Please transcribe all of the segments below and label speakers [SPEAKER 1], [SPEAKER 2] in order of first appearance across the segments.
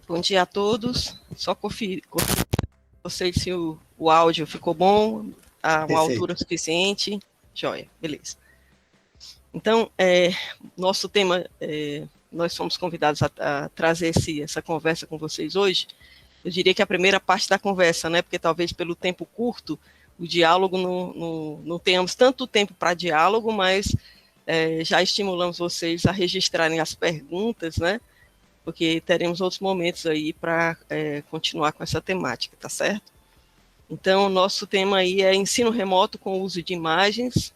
[SPEAKER 1] Bom dia a todos. Só conferir vocês se o áudio ficou bom, a uma altura suficiente. Joia, beleza. Então, nosso tema, nós fomos convidados a trazer essa conversa com vocês hoje. Eu diria que a primeira parte da conversa, né, porque talvez pelo tempo curto, o diálogo não tenhamos tanto tempo para diálogo, mas já estimulamos vocês a registrarem as perguntas, né, porque teremos outros momentos aí para continuar com essa temática, tá certo? Então, nosso tema aí é ensino remoto com o uso de imagens,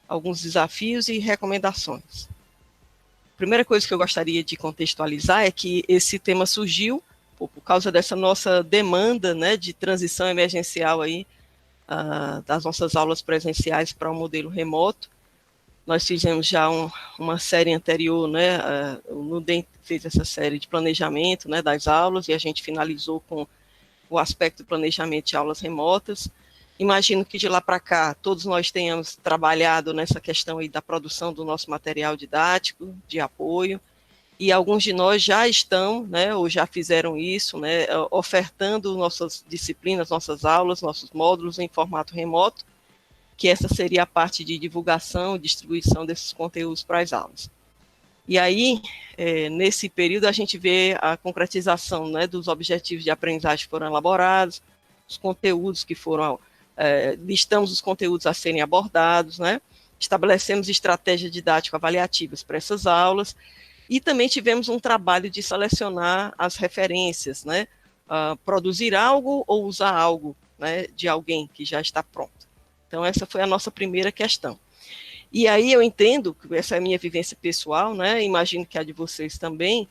[SPEAKER 1] alguns desafios e recomendações. A primeira coisa que eu gostaria de contextualizar é que esse tema surgiu por causa dessa nossa demanda, né, de transição emergencial aí, das nossas aulas presenciais para o modelo remoto. Nós fizemos já uma série anterior, né, o Nudem fez essa série de planejamento, né, das aulas, e a gente finalizou com o aspecto do planejamento de aulas remotas. Imagino que de lá para cá todos nós tenhamos trabalhado nessa questão aí da produção do nosso material didático, de apoio, e alguns de nós já estão, né, ou já fizeram isso, né, ofertando nossas disciplinas, nossas aulas, nossos módulos em formato remoto, que essa seria a parte de divulgação e distribuição desses conteúdos para as aulas. E aí, nesse período, a gente vê a concretização, né, dos objetivos de aprendizagem que foram elaborados, os conteúdos que foram, listamos os conteúdos a serem abordados, né, estabelecemos estratégias didático-avaliativas para essas aulas, e também tivemos um trabalho de selecionar as referências, né, produzir algo ou usar algo, né, de alguém que já está pronto. Então, essa foi a nossa primeira questão. E aí eu entendo, essa é a minha vivência pessoal, né, imagino que a de vocês também,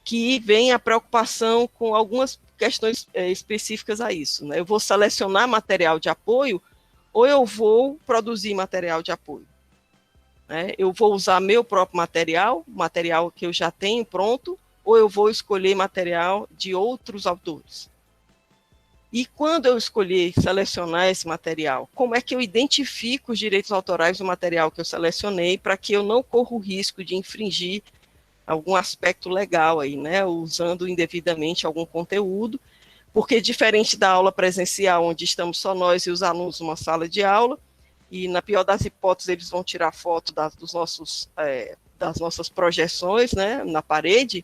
[SPEAKER 1] que vem a preocupação com algumas questões específicas a isso, né? Eu vou selecionar material de apoio ou eu vou produzir material de apoio, né? Eu vou usar meu próprio material que eu já tenho pronto, ou eu vou escolher material de outros autores. E quando eu escolher selecionar esse material, como é que eu identifico os direitos autorais do material que eu selecionei para que eu não corra o risco de infringir algum aspecto legal aí, né, usando indevidamente algum conteúdo, porque diferente da aula presencial, onde estamos só nós e os alunos numa sala de aula, e na pior das hipóteses eles vão tirar foto das nossas projeções, né, na parede.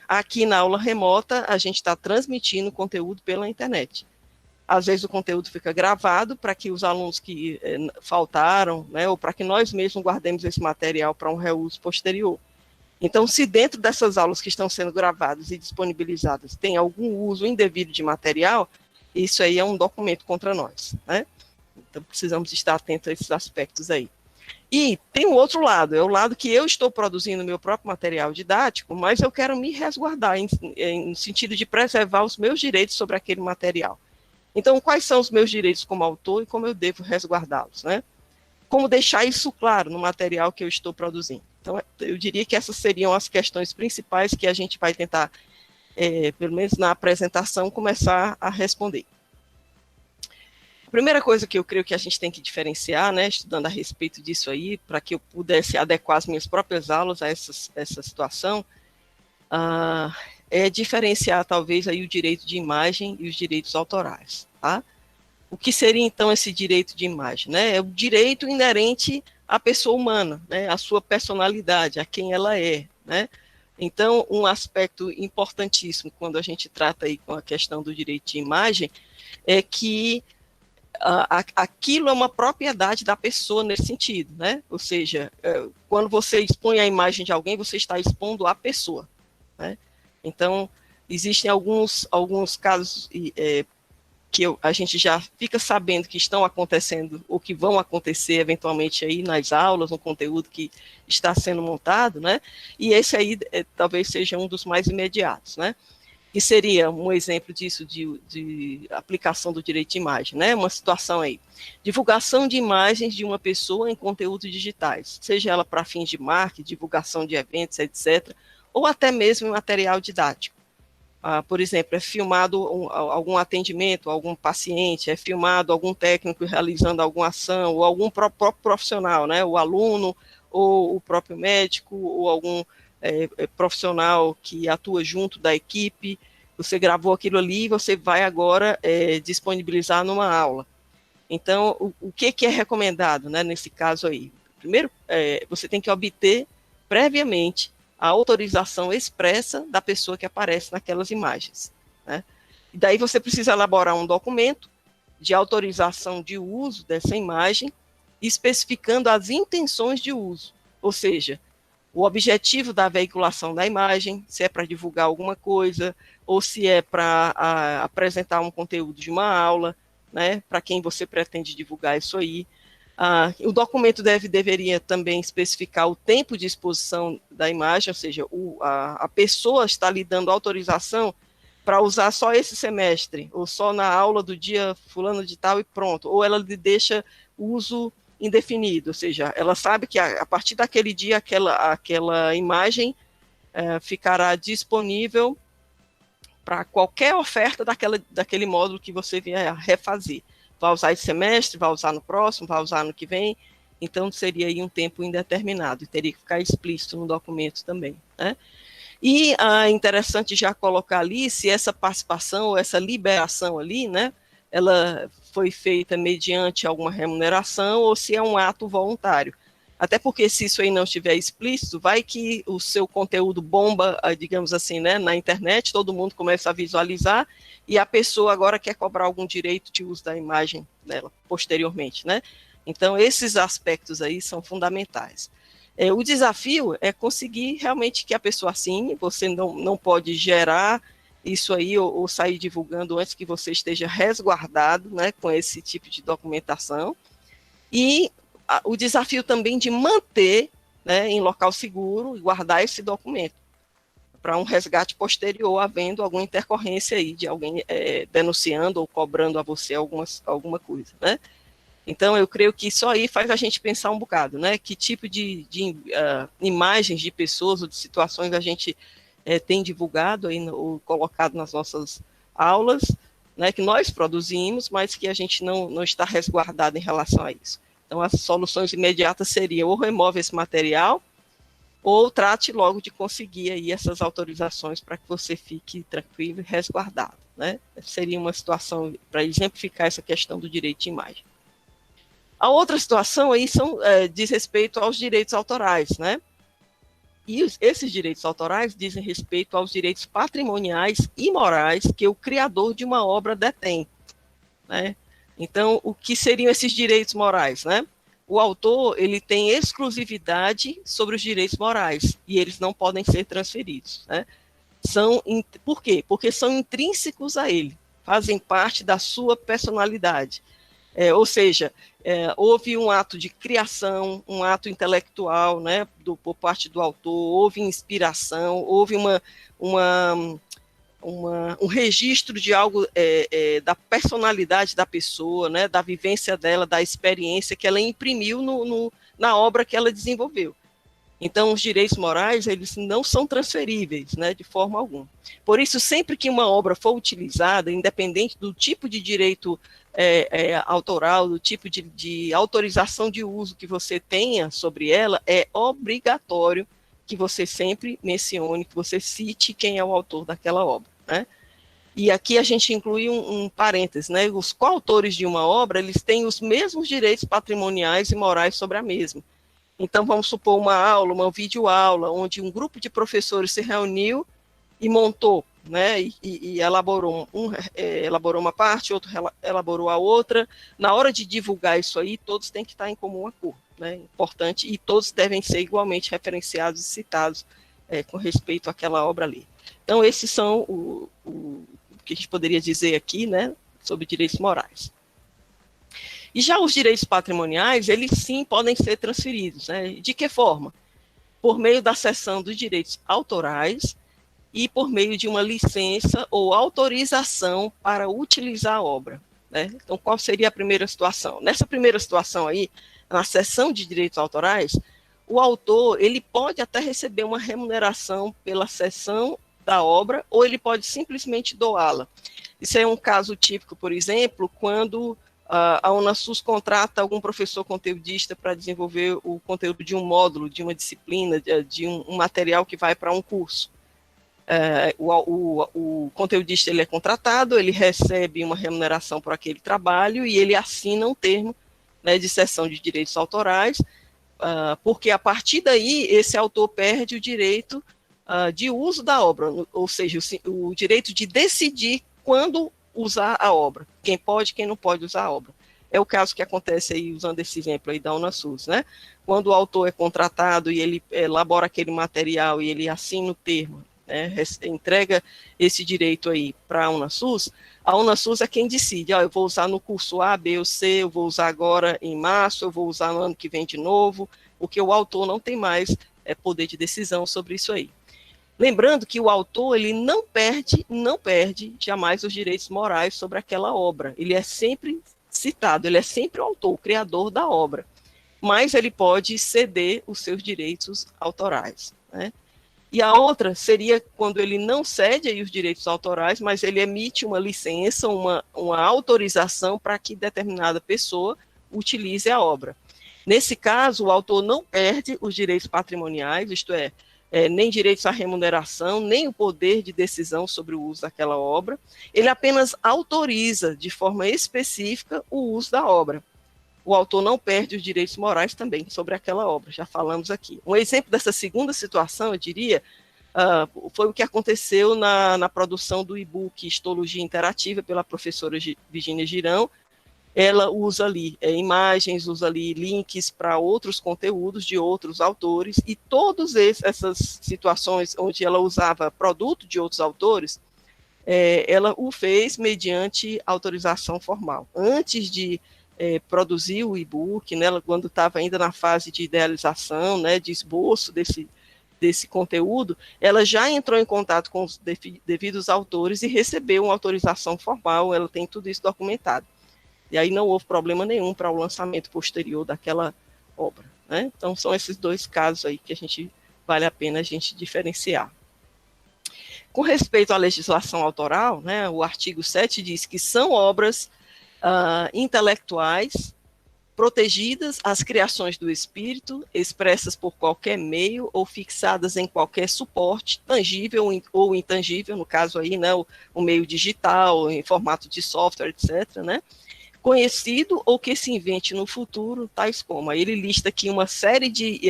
[SPEAKER 1] Aqui na aula remota, a gente está transmitindo conteúdo pela internet. Às vezes o conteúdo fica gravado para que os alunos que faltaram, né, ou para que nós mesmos guardemos esse material para um reuso posterior. Então, se dentro dessas aulas que estão sendo gravadas e disponibilizadas tem algum uso indevido de material, isso aí é um documento contra nós, né? Então, precisamos estar atentos a esses aspectos aí. E tem o outro lado, é o lado que eu estou produzindo meu próprio material didático, mas eu quero me resguardar no sentido de preservar os meus direitos sobre aquele material. Então, quais são os meus direitos como autor e como eu devo resguardá-los, né? Como deixar isso claro no material que eu estou produzindo. Então, eu diria que essas seriam as questões principais que a gente vai tentar, pelo menos na apresentação, começar a responder. A primeira coisa que eu creio que a gente tem que diferenciar, né, estudando a respeito disso aí, para que eu pudesse adequar as minhas próprias aulas a essa situação, é diferenciar talvez aí o direito de imagem e os direitos autorais, tá? O que seria então esse direito de imagem, né? É o direito inerente à pessoa humana, né, à sua personalidade, a quem ela é, né? Então, um aspecto importantíssimo quando a gente trata aí com a questão do direito de imagem é que aquilo é uma propriedade da pessoa nesse sentido, né? Ou seja, quando você expõe a imagem de alguém, você está expondo a pessoa, né? Então, existem alguns casos que a gente já fica sabendo que estão acontecendo ou que vão acontecer eventualmente aí nas aulas, no conteúdo que está sendo montado, né? E esse aí talvez seja um dos mais imediatos, né? Que seria um exemplo disso, de aplicação do direito de imagem, né? Uma situação aí, divulgação de imagens de uma pessoa em conteúdos digitais, seja ela para fins de marketing, divulgação de eventos, etc., ou até mesmo em material didático. Por exemplo, é filmado algum atendimento, algum paciente, é filmado algum técnico realizando alguma ação, ou algum próprio profissional, né? O aluno, ou o próprio médico, ou algum profissional que atua junto da equipe, você gravou aquilo ali e você vai agora disponibilizar numa aula. Então, o que é recomendado, né, nesse caso aí? Primeiro, você tem que obter previamente a autorização expressa da pessoa que aparece naquelas imagens, né? E daí você precisa elaborar um documento de autorização de uso dessa imagem, especificando as intenções de uso, ou seja, o objetivo da veiculação da imagem, se é para divulgar alguma coisa, ou se é para apresentar um conteúdo de uma aula, né, para quem você pretende divulgar isso aí. O documento deveria também especificar o tempo de exposição da imagem, ou seja, a pessoa está lhe dando autorização para usar só esse semestre, ou só na aula do dia fulano de tal e pronto, ou ela lhe deixa uso indefinido, ou seja, ela sabe que a partir daquele dia aquela imagem ficará disponível para qualquer oferta daquele módulo que você vier a refazer. Vai usar esse semestre, vai usar no próximo, vai usar no que vem, então seria aí um tempo indeterminado, e teria que ficar explícito no documento também, né? E é interessante já colocar ali se essa participação, essa liberação ali, né, ela foi feita mediante alguma remuneração ou se é um ato voluntário. Até porque se isso aí não estiver explícito, vai que o seu conteúdo bomba, digamos assim, né, na internet, todo mundo começa a visualizar e a pessoa agora quer cobrar algum direito de uso da imagem dela posteriormente, né? Então, esses aspectos aí são fundamentais. O desafio é conseguir realmente que a pessoa assine, você não pode gerar isso aí ou sair divulgando antes que você esteja resguardado, né, com esse tipo de documentação. E o desafio também de manter, né, em local seguro e guardar esse documento para um resgate posterior, havendo alguma intercorrência aí de alguém denunciando ou cobrando a você alguma coisa, né? Então, eu creio que isso aí faz a gente pensar um bocado, né? Que tipo de imagens de pessoas ou de situações a gente tem divulgado aí, ou colocado nas nossas aulas, né? Que nós produzimos, mas que a gente não está resguardado em relação a isso. Então, as soluções imediatas seriam ou remove esse material, ou trate logo de conseguir aí essas autorizações para que você fique tranquilo e resguardado, né? Seria uma situação para exemplificar essa questão do direito de imagem. A outra situação aí diz respeito aos direitos autorais, né? E esses direitos autorais dizem respeito aos direitos patrimoniais e morais que o criador de uma obra detém, né? Então, o que seriam esses direitos morais, né? O autor, ele tem exclusividade sobre os direitos morais e eles não podem ser transferidos, né? Por quê? Porque são intrínsecos a ele, fazem parte da sua personalidade. Ou seja, houve um ato de criação, um ato intelectual, né, por parte do autor, houve inspiração, houve um registro de algo da personalidade da pessoa, né, da vivência dela, da experiência que ela imprimiu na obra que ela desenvolveu. Então, os direitos morais, eles não são transferíveis, né, de forma alguma. Por isso, sempre que uma obra for utilizada, independente do tipo de direito autoral, do tipo de autorização de uso que você tenha sobre ela, é obrigatório que você sempre mencione, que você cite quem é o autor daquela obra, né? E aqui a gente inclui um parêntese, né? Os coautores de uma obra, eles têm os mesmos direitos patrimoniais e morais sobre a mesma. Então, vamos supor uma aula, uma videoaula, onde um grupo de professores se reuniu e montou, né, e elaborou uma parte, outro elaborou a outra. Na hora de divulgar isso aí, todos têm que estar em comum acordo, né, importante, e todos devem ser igualmente referenciados e citados com respeito àquela obra ali. Então, esses são o que a gente poderia dizer aqui, né, sobre direitos morais. E já os direitos patrimoniais, eles sim podem ser transferidos, né? De que forma? Por meio da cessão dos direitos autorais e por meio de uma licença ou autorização para utilizar a obra, né? Então, qual seria a primeira situação? Nessa primeira situação aí, na cessão de direitos autorais, o autor, ele pode até receber uma remuneração pela cessão da obra, ou ele pode simplesmente doá-la. Isso é um caso típico, por exemplo, quando a Unasus contrata algum professor conteudista para desenvolver o conteúdo de um módulo, de uma disciplina, de um material que vai para um curso. O conteudista ele é contratado, ele recebe uma remuneração por aquele trabalho e ele assina um termo, né, de cessão de direitos autorais, porque a partir daí esse autor perde o direito de uso da obra, ou seja, o direito de decidir quando usar a obra, quem pode, quem não pode usar a obra. É o caso que acontece aí, usando esse exemplo aí da Unasus, né? Quando o autor é contratado e ele elabora aquele material e ele assina o termo, né, entrega esse direito aí para a Unasus é quem decide, eu vou usar no curso A, B ou C, eu vou usar agora em março, eu vou usar no ano que vem de novo, porque o autor não tem mais poder de decisão sobre isso aí. Lembrando que o autor ele não perde jamais os direitos morais sobre aquela obra. Ele é sempre citado, ele é sempre o autor, o criador da obra. Mas ele pode ceder os seus direitos autorais, né? E a outra seria quando ele não cede aí os direitos autorais, mas ele emite uma licença, uma autorização para que determinada pessoa utilize a obra. Nesse caso, o autor não perde os direitos patrimoniais, isto é, nem direitos à remuneração, nem o poder de decisão sobre o uso daquela obra, ele apenas autoriza de forma específica o uso da obra. O autor não perde os direitos morais também sobre aquela obra, já falamos aqui. Um exemplo dessa segunda situação, eu diria, foi o que aconteceu na produção do e-book Histologia Interativa pela professora Virginia Girão. Ela usa ali imagens, usa ali links para outros conteúdos de outros autores, e todas essas situações onde ela usava produto de outros autores, ela o fez mediante autorização formal. Antes de produzir o e-book, né, quando estava ainda na fase de idealização, né, de esboço desse conteúdo, ela já entrou em contato com os devidos autores e recebeu uma autorização formal, ela tem tudo isso documentado. E aí não houve problema nenhum para o lançamento posterior daquela obra, né? Então são esses dois casos aí que vale a pena a gente diferenciar. Com respeito à legislação autoral, né, o artigo 7 diz que são obras intelectuais protegidas as criações do espírito, expressas por qualquer meio ou fixadas em qualquer suporte, tangível ou intangível, no caso aí, né, o meio digital, em formato de software, etc., né, conhecido ou que se invente no futuro, tais como. Aí ele lista aqui uma série de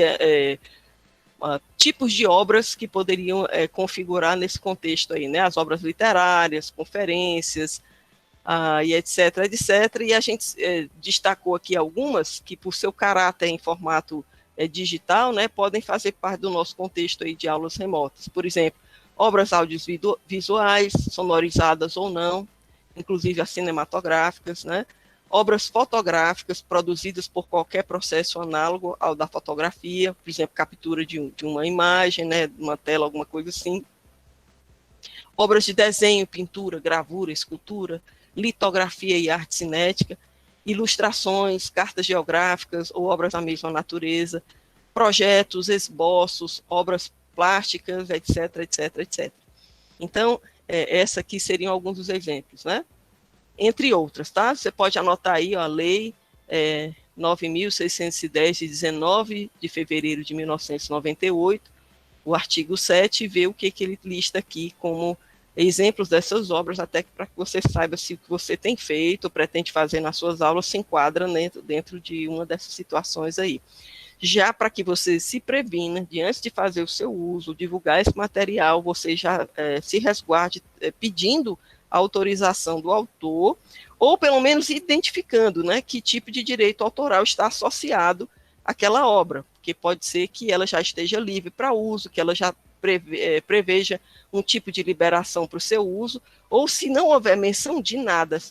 [SPEAKER 1] tipos de obras que poderiam configurar nesse contexto aí, né, as obras literárias, conferências, e etc, etc, e a gente destacou aqui algumas que, por seu caráter em formato digital, né, podem fazer parte do nosso contexto aí de aulas remotas. Por exemplo, obras audiovisuais, sonorizadas ou não, inclusive as cinematográficas, né, obras fotográficas produzidas por qualquer processo análogo ao da fotografia, por exemplo, captura de uma imagem, né, de uma tela, alguma coisa assim, obras de desenho, pintura, gravura, escultura, litografia e arte cinética, ilustrações, cartas geográficas ou obras da mesma natureza, projetos, esboços, obras plásticas, etc, etc, etc. Então, essa aqui seriam alguns dos exemplos, né? Entre outras, tá? Você pode anotar aí, ó, a lei 9.610, de 19 de fevereiro de 1998, o artigo 7, e ver o que ele lista aqui como exemplos dessas obras, até para que você saiba se o que você tem feito ou pretende fazer nas suas aulas se enquadra dentro de uma dessas situações aí. Já para que você se previna, de antes de fazer o seu uso, divulgar esse material, você já se resguarde pedindo a autorização do autor, ou pelo menos identificando, né, que tipo de direito autoral está associado àquela obra, porque pode ser que ela já esteja livre para uso, que ela já preveja um tipo de liberação para o seu uso, ou se não houver menção de nada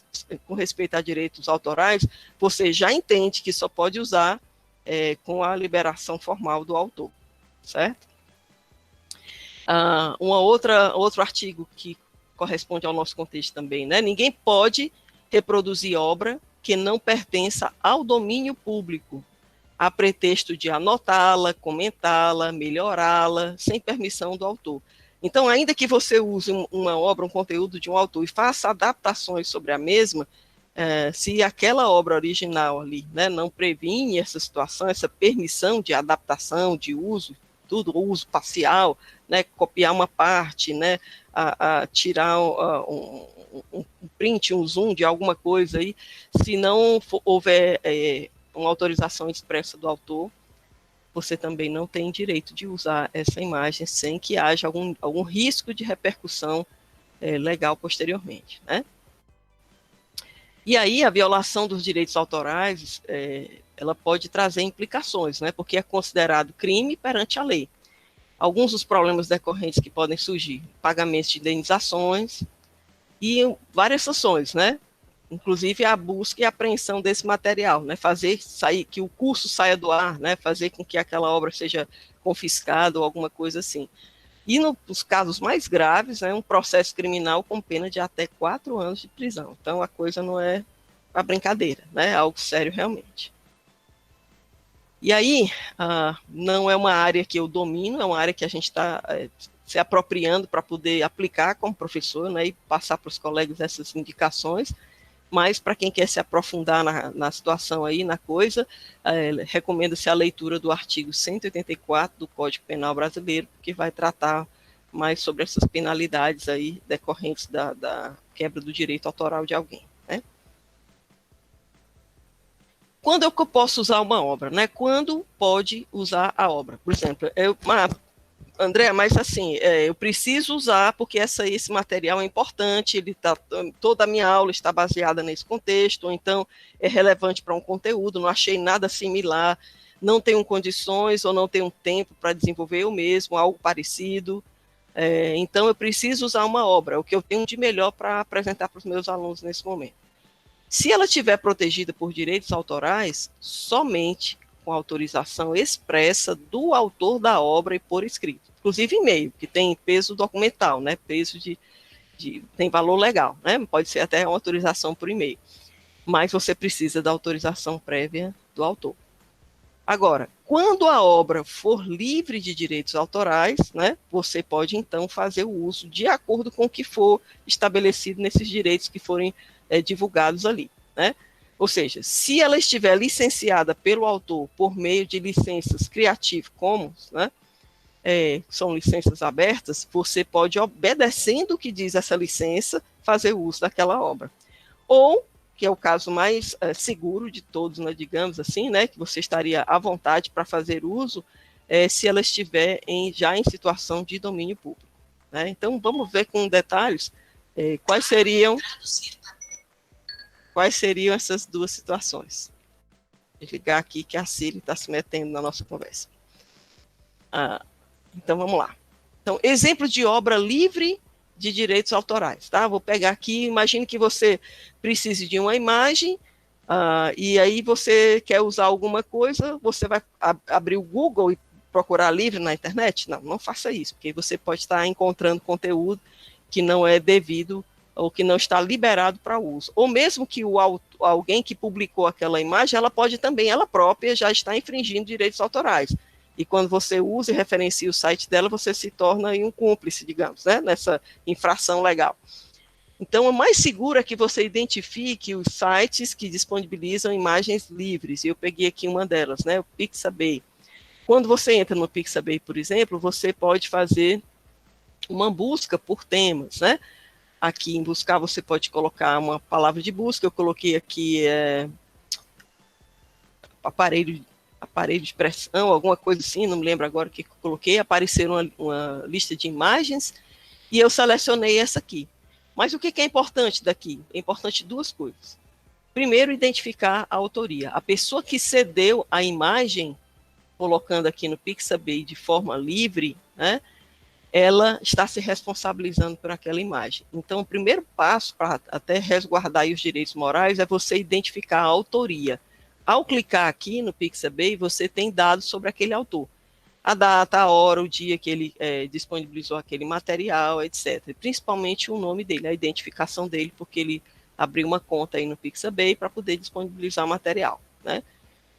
[SPEAKER 1] com respeito a direitos autorais, você já entende que só pode usar com a liberação formal do autor, certo? Outro artigo que corresponde ao nosso contexto também, né? Ninguém pode reproduzir obra que não pertença ao domínio público, a pretexto de anotá-la, comentá-la, melhorá-la, sem permissão do autor. Então, ainda que você use uma obra, um conteúdo de um autor e faça adaptações sobre a mesma, se aquela obra original ali, né, não previne essa situação, essa permissão de adaptação, de uso, tudo, uso parcial, né, copiar uma parte, né, tirar um print, um zoom de alguma coisa aí, se não houver uma autorização expressa do autor, você também não tem direito de usar essa imagem sem que haja algum risco de repercussão legal posteriormente, né? E aí a violação dos direitos autorais, ela pode trazer implicações, né? Porque é considerado crime perante a lei. Alguns dos problemas decorrentes que podem surgir, pagamentos de indenizações e várias sanções, né? Inclusive a busca e apreensão desse material, né? Fazer sair, que o curso saia do ar, né? Fazer com que aquela obra seja confiscada ou alguma coisa assim. E nos casos mais graves, um processo criminal com pena de até 4 anos de prisão. Então, a coisa não é para brincadeira, né? É algo sério realmente. E aí, não é uma área que eu domino, é uma área que a gente está se apropriando para poder aplicar como professor, né? E passar para os colegas essas indicações. Mas, para quem quer se aprofundar na situação aí, na coisa, recomenda-se a leitura do artigo 184 do Código Penal Brasileiro, que vai tratar mais sobre essas penalidades aí decorrentes da quebra do direito autoral de alguém, né? Quando é que eu posso usar uma obra, né? Quando pode usar a obra? Por exemplo, André, mas assim, eu preciso usar porque esse material é importante, toda a minha aula está baseada nesse contexto, ou então é relevante para um conteúdo, não achei nada similar, não tenho condições ou não tenho tempo para desenvolver eu mesmo, algo parecido, então eu preciso usar uma obra, o que eu tenho de melhor para apresentar para os meus alunos nesse momento. Se ela estiver protegida por direitos autorais, somente com autorização expressa do autor da obra e por escrito. Inclusive e-mail, que tem peso documental, né? Peso tem valor legal, né? Pode ser até uma autorização por e-mail. Mas você precisa da autorização prévia do autor. Agora, quando a obra for livre de direitos autorais, né, você pode então fazer o uso de acordo com o que for estabelecido nesses direitos que forem divulgados ali, né? Ou seja, se ela estiver licenciada pelo autor por meio de licenças Creative Commons, né, são licenças abertas, você pode, obedecendo o que diz essa licença, fazer uso daquela obra. Ou, que é o caso mais seguro de todos, né, digamos assim, né, que você estaria à vontade para fazer uso, se ela estiver já em situação de domínio público, né? Então, vamos ver com detalhes quais seriam essas duas situações. Vou ligar aqui que a Siri está se metendo na nossa conversa. Então, vamos lá. Então, exemplo de obra livre de direitos autorais, tá? Vou pegar aqui, imagine que você precise de uma imagem, e aí você quer usar alguma coisa, você vai abrir o Google e procurar livre na internet? Não faça isso, porque você pode estar encontrando conteúdo que não é devido ou que não está liberado para uso. Ou mesmo que alguém que publicou aquela imagem, ela pode também, ela própria, já está infringindo direitos autorais. E quando você usa e referencia o site dela, você se torna um cúmplice, digamos, né, nessa infração legal. Então, o mais seguro é que você identifique os sites que disponibilizam imagens livres. Eu peguei aqui uma delas, né, o Pixabay. Quando você entra no Pixabay, por exemplo, você pode fazer uma busca por temas, né? Aqui em buscar você pode colocar uma palavra de busca, eu coloquei aqui aparelho de pressão, alguma coisa assim, não me lembro agora o que eu coloquei, apareceram uma lista de imagens e eu selecionei essa aqui. Mas o que é importante daqui? É importante duas coisas. Primeiro, identificar a autoria. A pessoa que cedeu a imagem, colocando aqui no Pixabay de forma livre, né, ela está se responsabilizando por aquela imagem. Então, o primeiro passo para até resguardar os direitos morais é você identificar a autoria. Ao clicar aqui no Pixabay, você tem dados sobre aquele autor. A data, a hora, o dia que ele disponibilizou aquele material, etc. Principalmente o nome dele, a identificação dele, porque ele abriu uma conta aí no Pixabay para poder disponibilizar o material, né?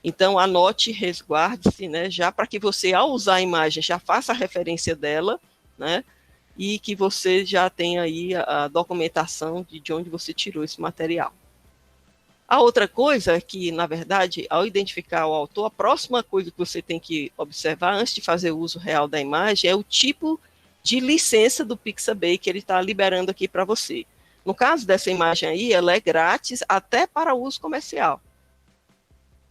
[SPEAKER 1] Então, anote, resguarde-se, né, já para que você, ao usar a imagem, já faça a referência dela, né, e que você já tenha aí a documentação de onde você tirou esse material. A outra coisa é que, na verdade, ao identificar o autor, a próxima coisa que você tem que observar antes de fazer o uso real da imagem é o tipo de licença do Pixabay que ele está liberando aqui para você. No caso dessa imagem aí, ela é grátis até para uso comercial.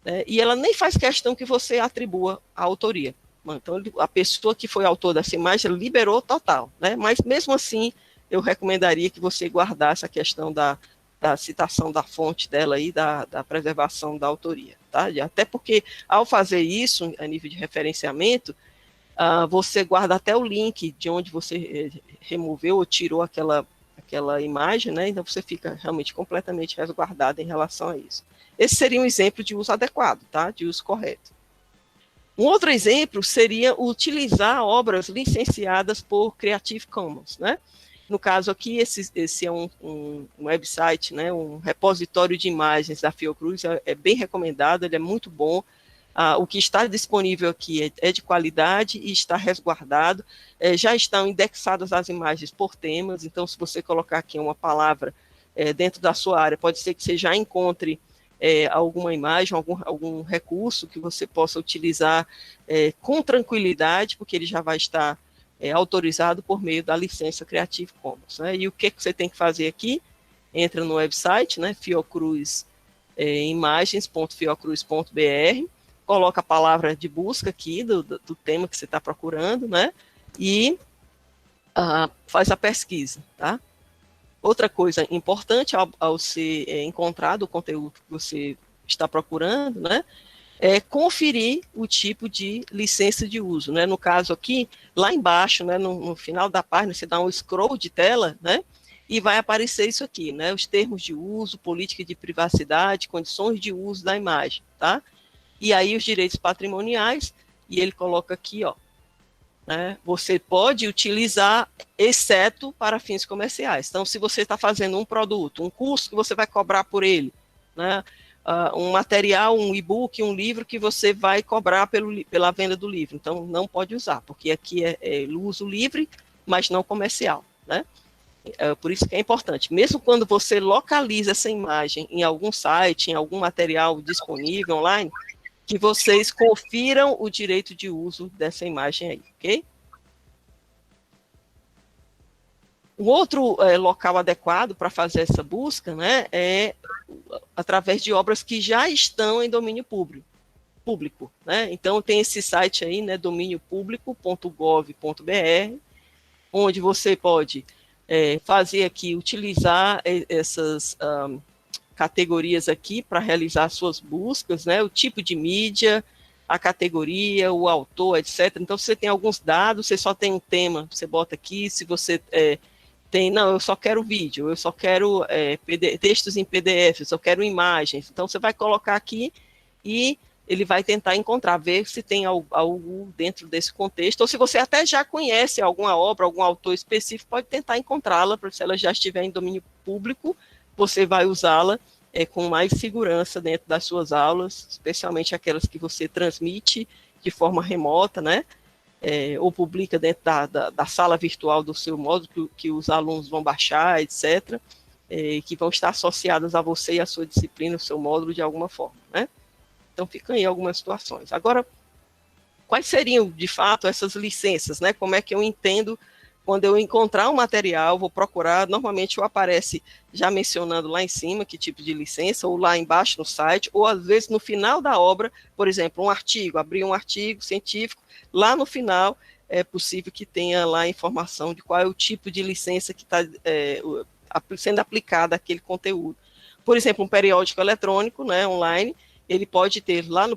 [SPEAKER 1] Né? E ela nem faz questão que você atribua a autoria. Então, a pessoa que foi autor dessa imagem liberou total. Né? Mas, mesmo assim, eu recomendaria que você guardasse a questão da citação da fonte dela e da preservação da autoria. Tá? Até porque, ao fazer isso, a nível de referenciamento, você guarda até o link de onde você removeu ou tirou aquela imagem, né? Então você fica realmente completamente resguardado em relação a isso. Esse seria um exemplo de uso adequado, tá? De uso correto. Um outro exemplo seria utilizar obras licenciadas por Creative Commons, né? No caso aqui, esse é um website, né, um repositório de imagens da Fiocruz, é bem recomendado, ele é muito bom. O que está disponível aqui é de qualidade e está resguardado. Já estão indexadas as imagens por temas, então se você colocar aqui uma palavra dentro da sua área, pode ser que você já encontre alguma imagem, algum recurso que você possa utilizar com tranquilidade, porque ele já vai estar autorizado por meio da licença Creative Commons. Né? E o que você tem que fazer aqui? Entra no website, né, Fiocruz, imagens.fiocruz.br, coloca a palavra de busca aqui do tema que você está procurando, né, e faz a pesquisa, tá? Outra coisa importante ao ser encontrado o conteúdo que você está procurando, né, é conferir o tipo de licença de uso, né? No caso aqui, lá embaixo, né, no final da página, você dá um scroll de tela, né, e vai aparecer isso aqui, né, os termos de uso, política de privacidade, condições de uso da imagem, tá? E aí os direitos patrimoniais, e ele coloca aqui, ó, né, você pode utilizar, exceto para fins comerciais. Então, se você está fazendo um produto, um curso que você vai cobrar por ele, né, um material, um e-book, um livro que você vai cobrar pela venda do livro. Então, não pode usar, porque aqui é uso livre, mas não comercial, né? Por isso que é importante. Mesmo quando você localiza essa imagem em algum site, em algum material disponível online, que vocês confiram o direito de uso dessa imagem aí, ok? Um outro local adequado para fazer essa busca, né, é através de obras que já estão em domínio público, né? Então tem esse site aí, né, dominiopublico.gov.br, onde você pode fazer aqui, utilizar essas categorias aqui para realizar suas buscas, né, o tipo de mídia, a categoria, o autor, etc. Então, se você tem alguns dados, você só tem um tema, você bota aqui, se você não, eu só quero vídeo, eu só quero textos em PDF, eu só quero imagens. Então, você vai colocar aqui e ele vai tentar encontrar, ver se tem algo dentro desse contexto, ou se você até já conhece alguma obra, algum autor específico, pode tentar encontrá-la, porque se ela já estiver em domínio público, você vai usá-la com mais segurança dentro das suas aulas, especialmente aquelas que você transmite de forma remota, né? Ou publica dentro da sala virtual do seu módulo, que os alunos vão baixar, etc., que vão estar associadas a você e a sua disciplina, o seu módulo, de alguma forma, né? Então, ficam aí algumas situações. Agora, quais seriam, de fato, essas licenças, né? Como é que eu entendo quando eu encontrar um material, vou procurar, normalmente aparece já mencionando lá em cima que tipo de licença, ou lá embaixo no site, ou às vezes no final da obra, por exemplo, um artigo, abrir um artigo científico, lá no final é possível que tenha lá a informação de qual é o tipo de licença que está sendo aplicada àquele conteúdo. Por exemplo, um periódico eletrônico, né, online, ele pode ter lá na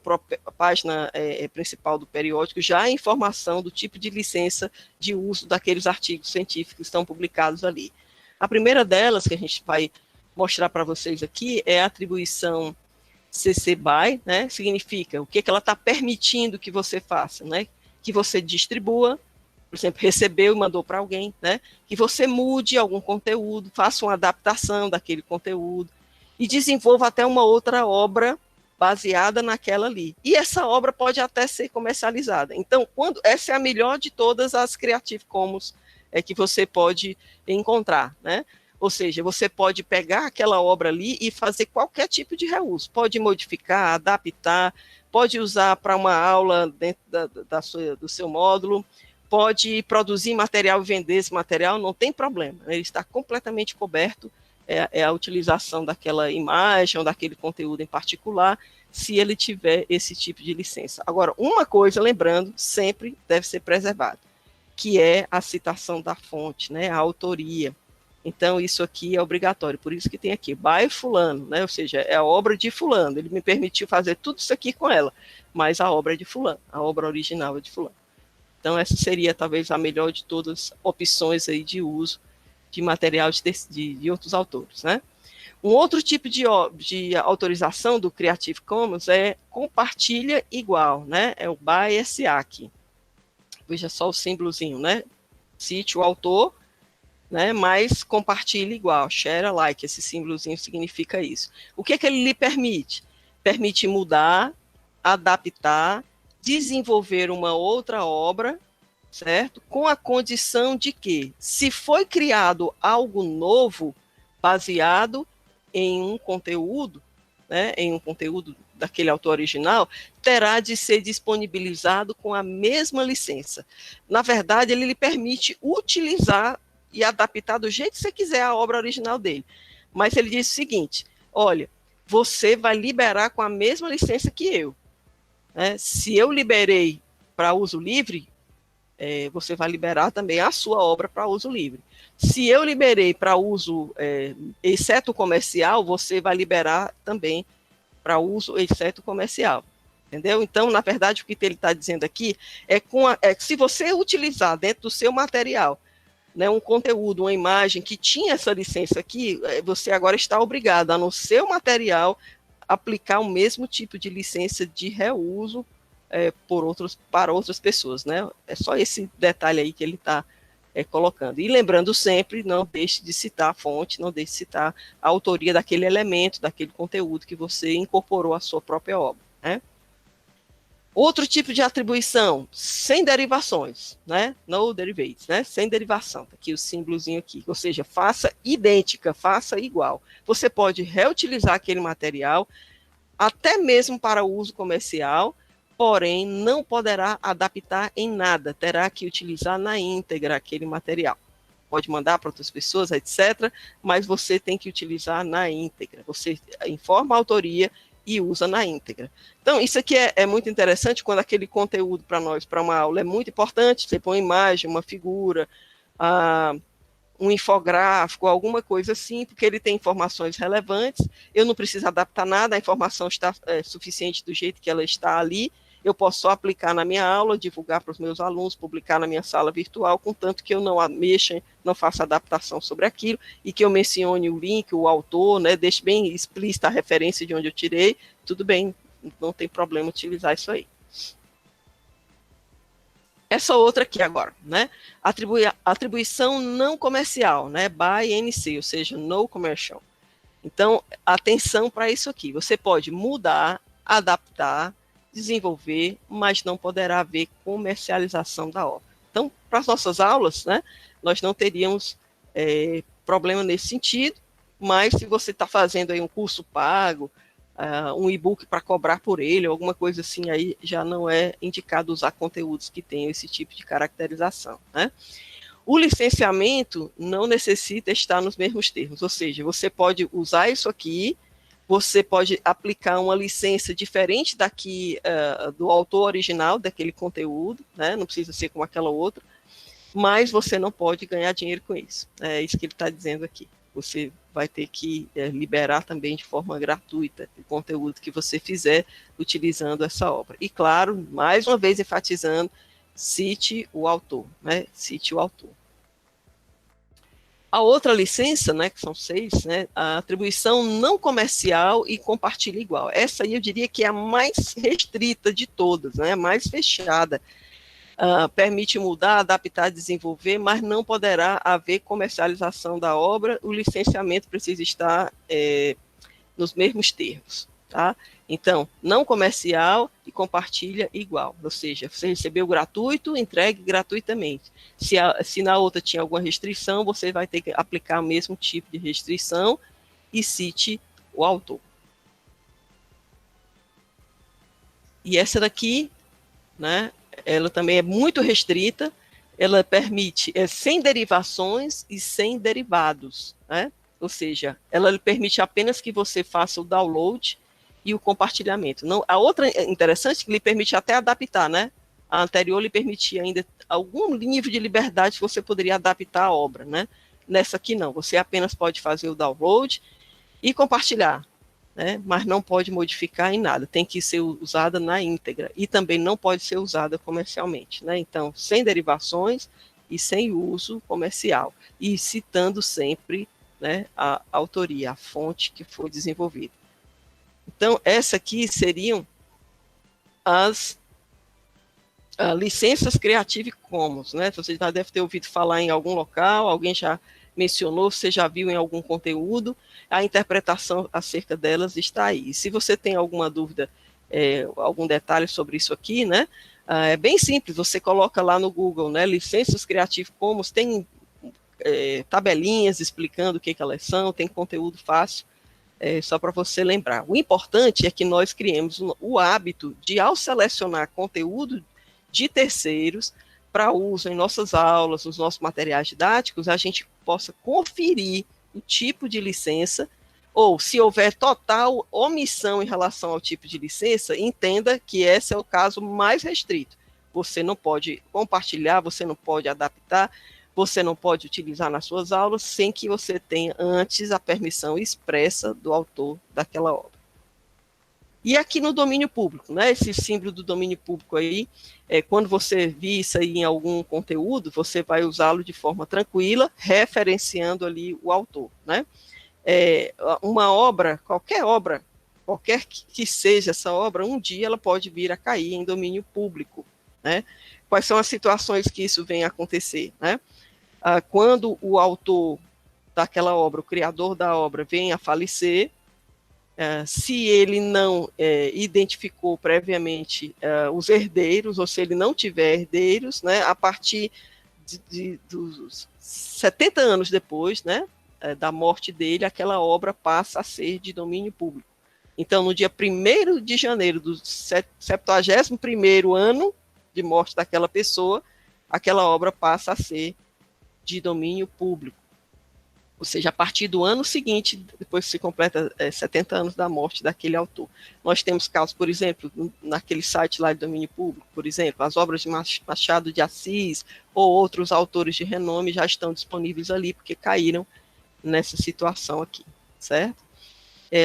[SPEAKER 1] página principal do periódico já a informação do tipo de licença de uso daqueles artigos científicos que estão publicados ali. A primeira delas, que a gente vai mostrar para vocês aqui, é a atribuição CC BY, né? Significa o que ela está permitindo que você faça, né? Que você distribua, por exemplo, recebeu e mandou para alguém, né? Que você mude algum conteúdo, faça uma adaptação daquele conteúdo e desenvolva até uma outra obra baseada naquela ali. E essa obra pode até ser comercializada. Então, essa é a melhor de todas as Creative Commons que você pode encontrar, né? Ou seja, você pode pegar aquela obra ali e fazer qualquer tipo de reuso. Pode modificar, adaptar, pode usar para uma aula dentro do seu módulo, pode produzir material e vender esse material, não tem problema. Ele está completamente coberto, é a utilização daquela imagem ou daquele conteúdo em particular, se ele tiver esse tipo de licença. Agora, uma coisa, lembrando, sempre deve ser preservada, que é a citação da fonte, né, a autoria. Então, isso aqui é obrigatório, por isso que tem aqui, by fulano, né? Ou seja, é a obra de fulano, ele me permitiu fazer tudo isso aqui com ela, mas a obra é de fulano, a obra original é de fulano. Então, essa seria talvez a melhor de todas as opções aí de uso de material de outros autores, né? Um outro tipo de autorização do Creative Commons é compartilha igual, né? É o by SA aqui. Veja só o símbolozinho, né? Cite o autor, né, mas compartilhe igual, share alike, esse símbolozinho significa isso. O que ele lhe permite? Permite mudar, adaptar, desenvolver uma outra obra, certo? Com a condição de que, se foi criado algo novo, baseado em um conteúdo, né, em um conteúdo daquele autor original, terá de ser disponibilizado com a mesma licença. Na verdade, ele lhe permite utilizar e adaptar do jeito que você quiser a obra original dele. Mas ele diz o seguinte, olha, você vai liberar com a mesma licença que eu. Né? Se eu liberei para uso livre, você vai liberar também a sua obra para uso livre. Se eu liberei para uso, exceto comercial, você vai liberar também para uso, exceto comercial. Entendeu? Então, na verdade, o que ele está dizendo aqui é que se você utilizar dentro do seu material, né, um conteúdo, uma imagem que tinha essa licença aqui, você agora está obrigado a, no seu material, aplicar o mesmo tipo de licença de reuso para outras pessoas, né? É só esse detalhe aí que ele está colocando. E lembrando sempre, não deixe de citar a fonte, não deixe de citar a autoria daquele elemento, daquele conteúdo que você incorporou à sua própria obra, né? Outro tipo de atribuição, sem derivações, né? No derivates, né? Sem derivação, tá aqui o símbolozinho aqui. Ou seja, faça idêntica, faça igual. Você pode reutilizar aquele material, até mesmo para uso comercial, porém não poderá adaptar em nada, terá que utilizar na íntegra aquele material. Pode mandar para outras pessoas, etc., mas você tem que utilizar na íntegra. Você informa a autoria e usa na íntegra. Então, isso aqui é muito interessante quando aquele conteúdo para nós, para uma aula, é muito importante. Você põe uma imagem, uma figura, um infográfico, alguma coisa assim, porque ele tem informações relevantes. Eu não preciso adaptar nada, a informação está suficiente do jeito que ela está ali. Eu posso só aplicar na minha aula, divulgar para os meus alunos, publicar na minha sala virtual, contanto que eu não mexa, não faça adaptação sobre aquilo, e que eu mencione o link, o autor, né, deixe bem explícita a referência de onde eu tirei, tudo bem, não tem problema utilizar isso aí. Essa outra aqui agora, né, atribuição não comercial, né, by NC, ou seja, no commercial. Então, atenção para isso aqui, você pode mudar, adaptar, desenvolver, mas não poderá haver comercialização da obra. Então, para as nossas aulas, né, nós não teríamos problema nesse sentido, mas se você está fazendo aí um curso pago, um e-book para cobrar por ele, alguma coisa assim, aí já não é indicado usar conteúdos que tenham esse tipo de caracterização, né? O licenciamento não necessita estar nos mesmos termos, ou seja, você pode usar isso aqui, você pode aplicar uma licença diferente daqui do autor original daquele conteúdo, né? Não precisa ser como aquela outra, mas você não pode ganhar dinheiro com isso. É isso que ele está dizendo aqui. Você vai ter que liberar também de forma gratuita o conteúdo que você fizer utilizando essa obra. E claro, mais uma vez enfatizando, cite o autor, né? Cite o autor. A outra licença, né, que são 6, né, a atribuição não comercial e compartilha igual. Essa aí eu diria que é a mais restrita de todas, né, a mais fechada. Permite mudar, adaptar, desenvolver, mas não poderá haver comercialização da obra, o licenciamento precisa estar nos mesmos termos. tá? Então, não comercial e compartilha igual, ou seja, você recebeu gratuito, entregue gratuitamente. Se na outra tinha alguma restrição, você vai ter que aplicar o mesmo tipo de restrição e cite o autor. E essa daqui, né, ela também é muito restrita, ela permite sem derivações e sem derivados, né? Ou seja, ela lhe permite apenas que você faça o download e o compartilhamento. Não, a outra interessante que lhe permite até adaptar, né? A anterior lhe permitia ainda algum nível de liberdade que você poderia adaptar a obra, né? Nessa aqui não, você apenas pode fazer o download e compartilhar, né? Mas não pode modificar em nada, tem que ser usada na íntegra e também não pode ser usada comercialmente, né? Então, sem derivações e sem uso comercial e citando sempre, né, a autoria, a fonte que foi desenvolvida. Então, essa aqui seriam as licenças Creative Commons, né? Você já deve ter ouvido falar em algum local, alguém já mencionou, você já viu em algum conteúdo, a interpretação acerca delas está aí. Se você tem alguma dúvida, algum detalhe sobre isso aqui, né? É bem simples, você coloca lá no Google, né? Licenças Creative Commons, tem tabelinhas explicando o que elas são, tem conteúdo fácil, só para você lembrar. O importante é que nós criemos o hábito de, ao selecionar conteúdo de terceiros para uso em nossas aulas, nos nossos materiais didáticos, a gente possa conferir o tipo de licença, ou se houver total omissão em relação ao tipo de licença, entenda que esse é o caso mais restrito. Você não pode compartilhar, você não pode adaptar, você não pode utilizar nas suas aulas sem que você tenha antes a permissão expressa do autor daquela obra. E aqui no domínio público, né, esse símbolo do domínio público aí, quando você vir isso aí em algum conteúdo, você vai usá-lo de forma tranquila, referenciando ali o autor, né? Uma obra, qualquer que seja essa obra, um dia ela pode vir a cair em domínio público, né? Quais são as situações que isso vem a acontecer, né? Quando o autor daquela obra, o criador da obra, vem a falecer, se ele não identificou previamente os herdeiros, ou se ele não tiver herdeiros, né, a partir dos 70 anos depois, né, da morte dele, aquela obra passa a ser de domínio público. Então, no dia 1º de janeiro do 71º ano de morte daquela pessoa, aquela obra passa a ser de domínio público. Ou seja, a partir do ano seguinte, depois que se completa 70 anos da morte daquele autor. Nós temos casos, por exemplo, naquele site lá de domínio público, por exemplo, as obras de Machado de Assis ou outros autores de renome já estão disponíveis ali, porque caíram nessa situação aqui, certo?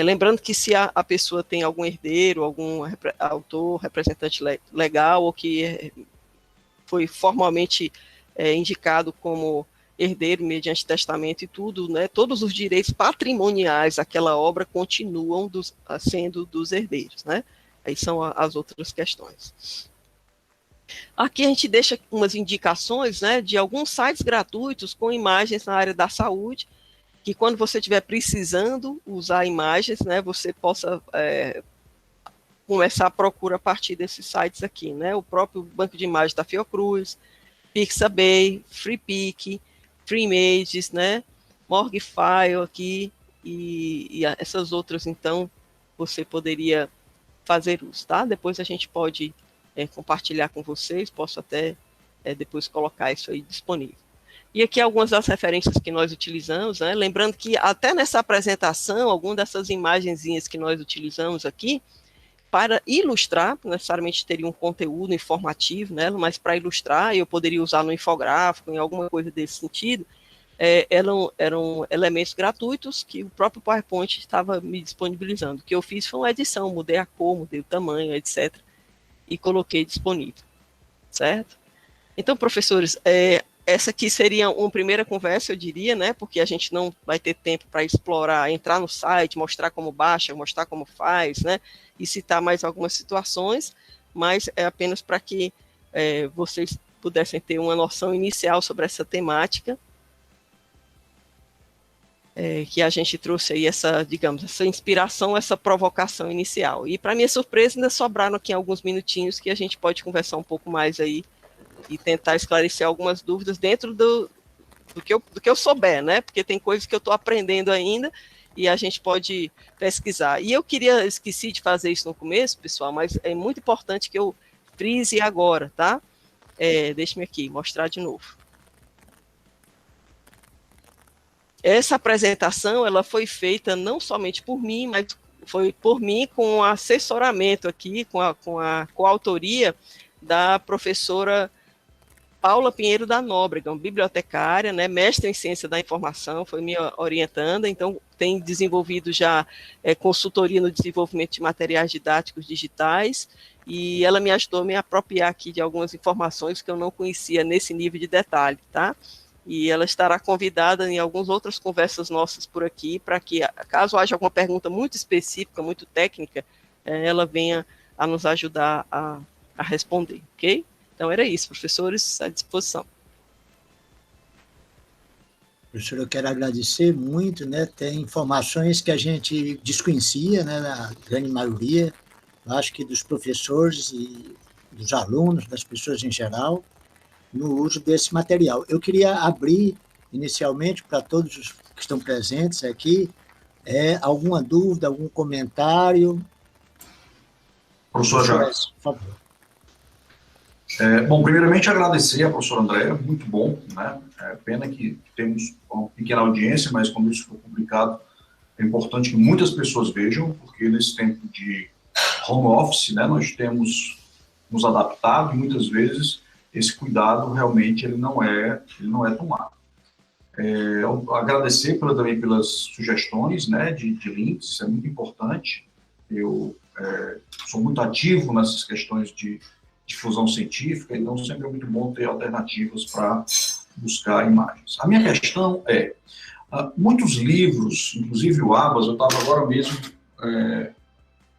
[SPEAKER 1] Lembrando que se a pessoa tem algum herdeiro, algum autor, representante legal, ou que foi formalmente indicado como herdeiro mediante testamento e tudo, né, todos os direitos patrimoniais daquela obra continuam sendo dos herdeiros, né? Aí são as outras questões. Aqui a gente deixa umas indicações, né, de alguns sites gratuitos com imagens na área da saúde, que quando você estiver precisando usar imagens, né, você possa começar a procura a partir desses sites aqui, né? O próprio banco de imagens da Fiocruz, Pixabay, FreePic, FreeImages, né? Morguefile aqui e essas outras, então, você poderia fazer uso, tá? Depois a gente pode compartilhar com vocês, posso até depois colocar isso aí disponível. E aqui algumas das referências que nós utilizamos, né? Lembrando que até nessa apresentação, algumas dessas imagenzinhas que nós utilizamos aqui, para ilustrar, necessariamente teria um conteúdo informativo, né, mas para ilustrar, eu poderia usar no infográfico, em alguma coisa desse sentido, eram elementos gratuitos que o próprio PowerPoint estava me disponibilizando. O que eu fiz foi uma edição, mudei a cor, mudei o tamanho, etc., e coloquei disponível, certo? Então, professores, essa aqui seria uma primeira conversa, eu diria, né, porque a gente não vai ter tempo para explorar, entrar no site, mostrar como baixa, mostrar como faz, né, e citar mais algumas situações, mas é apenas para que vocês pudessem ter uma noção inicial sobre essa temática. que a gente trouxe aí essa, digamos, essa inspiração, essa provocação inicial. E, para minha surpresa, ainda sobraram aqui alguns minutinhos que a gente pode conversar um pouco mais aí e tentar esclarecer algumas dúvidas dentro do que eu souber, né? Porque tem coisas que eu estou aprendendo ainda e a gente pode pesquisar. E eu esqueci de fazer isso no começo, pessoal, mas é muito importante que eu frise agora, tá? Deixe-me aqui mostrar de novo. Essa apresentação, ela foi feita não somente por mim, mas foi por mim com assessoramento aqui, com a coautoria da professora Paula Pinheiro da Nóbrega, bibliotecária, né, mestre em ciência da informação, foi me orientando, então tem desenvolvido já consultoria no desenvolvimento de materiais didáticos digitais, e ela me ajudou a me apropriar aqui de algumas informações que eu não conhecia nesse nível de detalhe, tá? E ela estará convidada em algumas outras conversas nossas por aqui, para que, caso haja alguma pergunta muito específica, muito técnica, ela venha a nos ajudar a responder, ok? Então, era isso, professores, à disposição.
[SPEAKER 2] Professor, eu quero agradecer muito, né? Tem informações que a gente desconhecia, né? Na grande maioria, eu acho que dos professores e dos alunos, das pessoas em geral, no uso desse material. Eu queria abrir, inicialmente, para todos os que estão presentes aqui, alguma dúvida, algum comentário?
[SPEAKER 3] Professor Jacques. Por favor. Bom, primeiramente agradecer à professora Andréa, muito bom, né? Pena que temos uma pequena audiência, mas como isso for publicado, é importante que muitas pessoas vejam, porque nesse tempo de home office, né, nós temos nos adaptado e muitas vezes esse cuidado realmente ele não é tomado. Agradecer também pelas sugestões, né, de links, isso é muito importante. Eu sou muito ativo nessas questões de difusão científica, então sempre é muito bom ter alternativas para buscar imagens. A minha questão muitos livros, inclusive o Abas, eu estava agora mesmo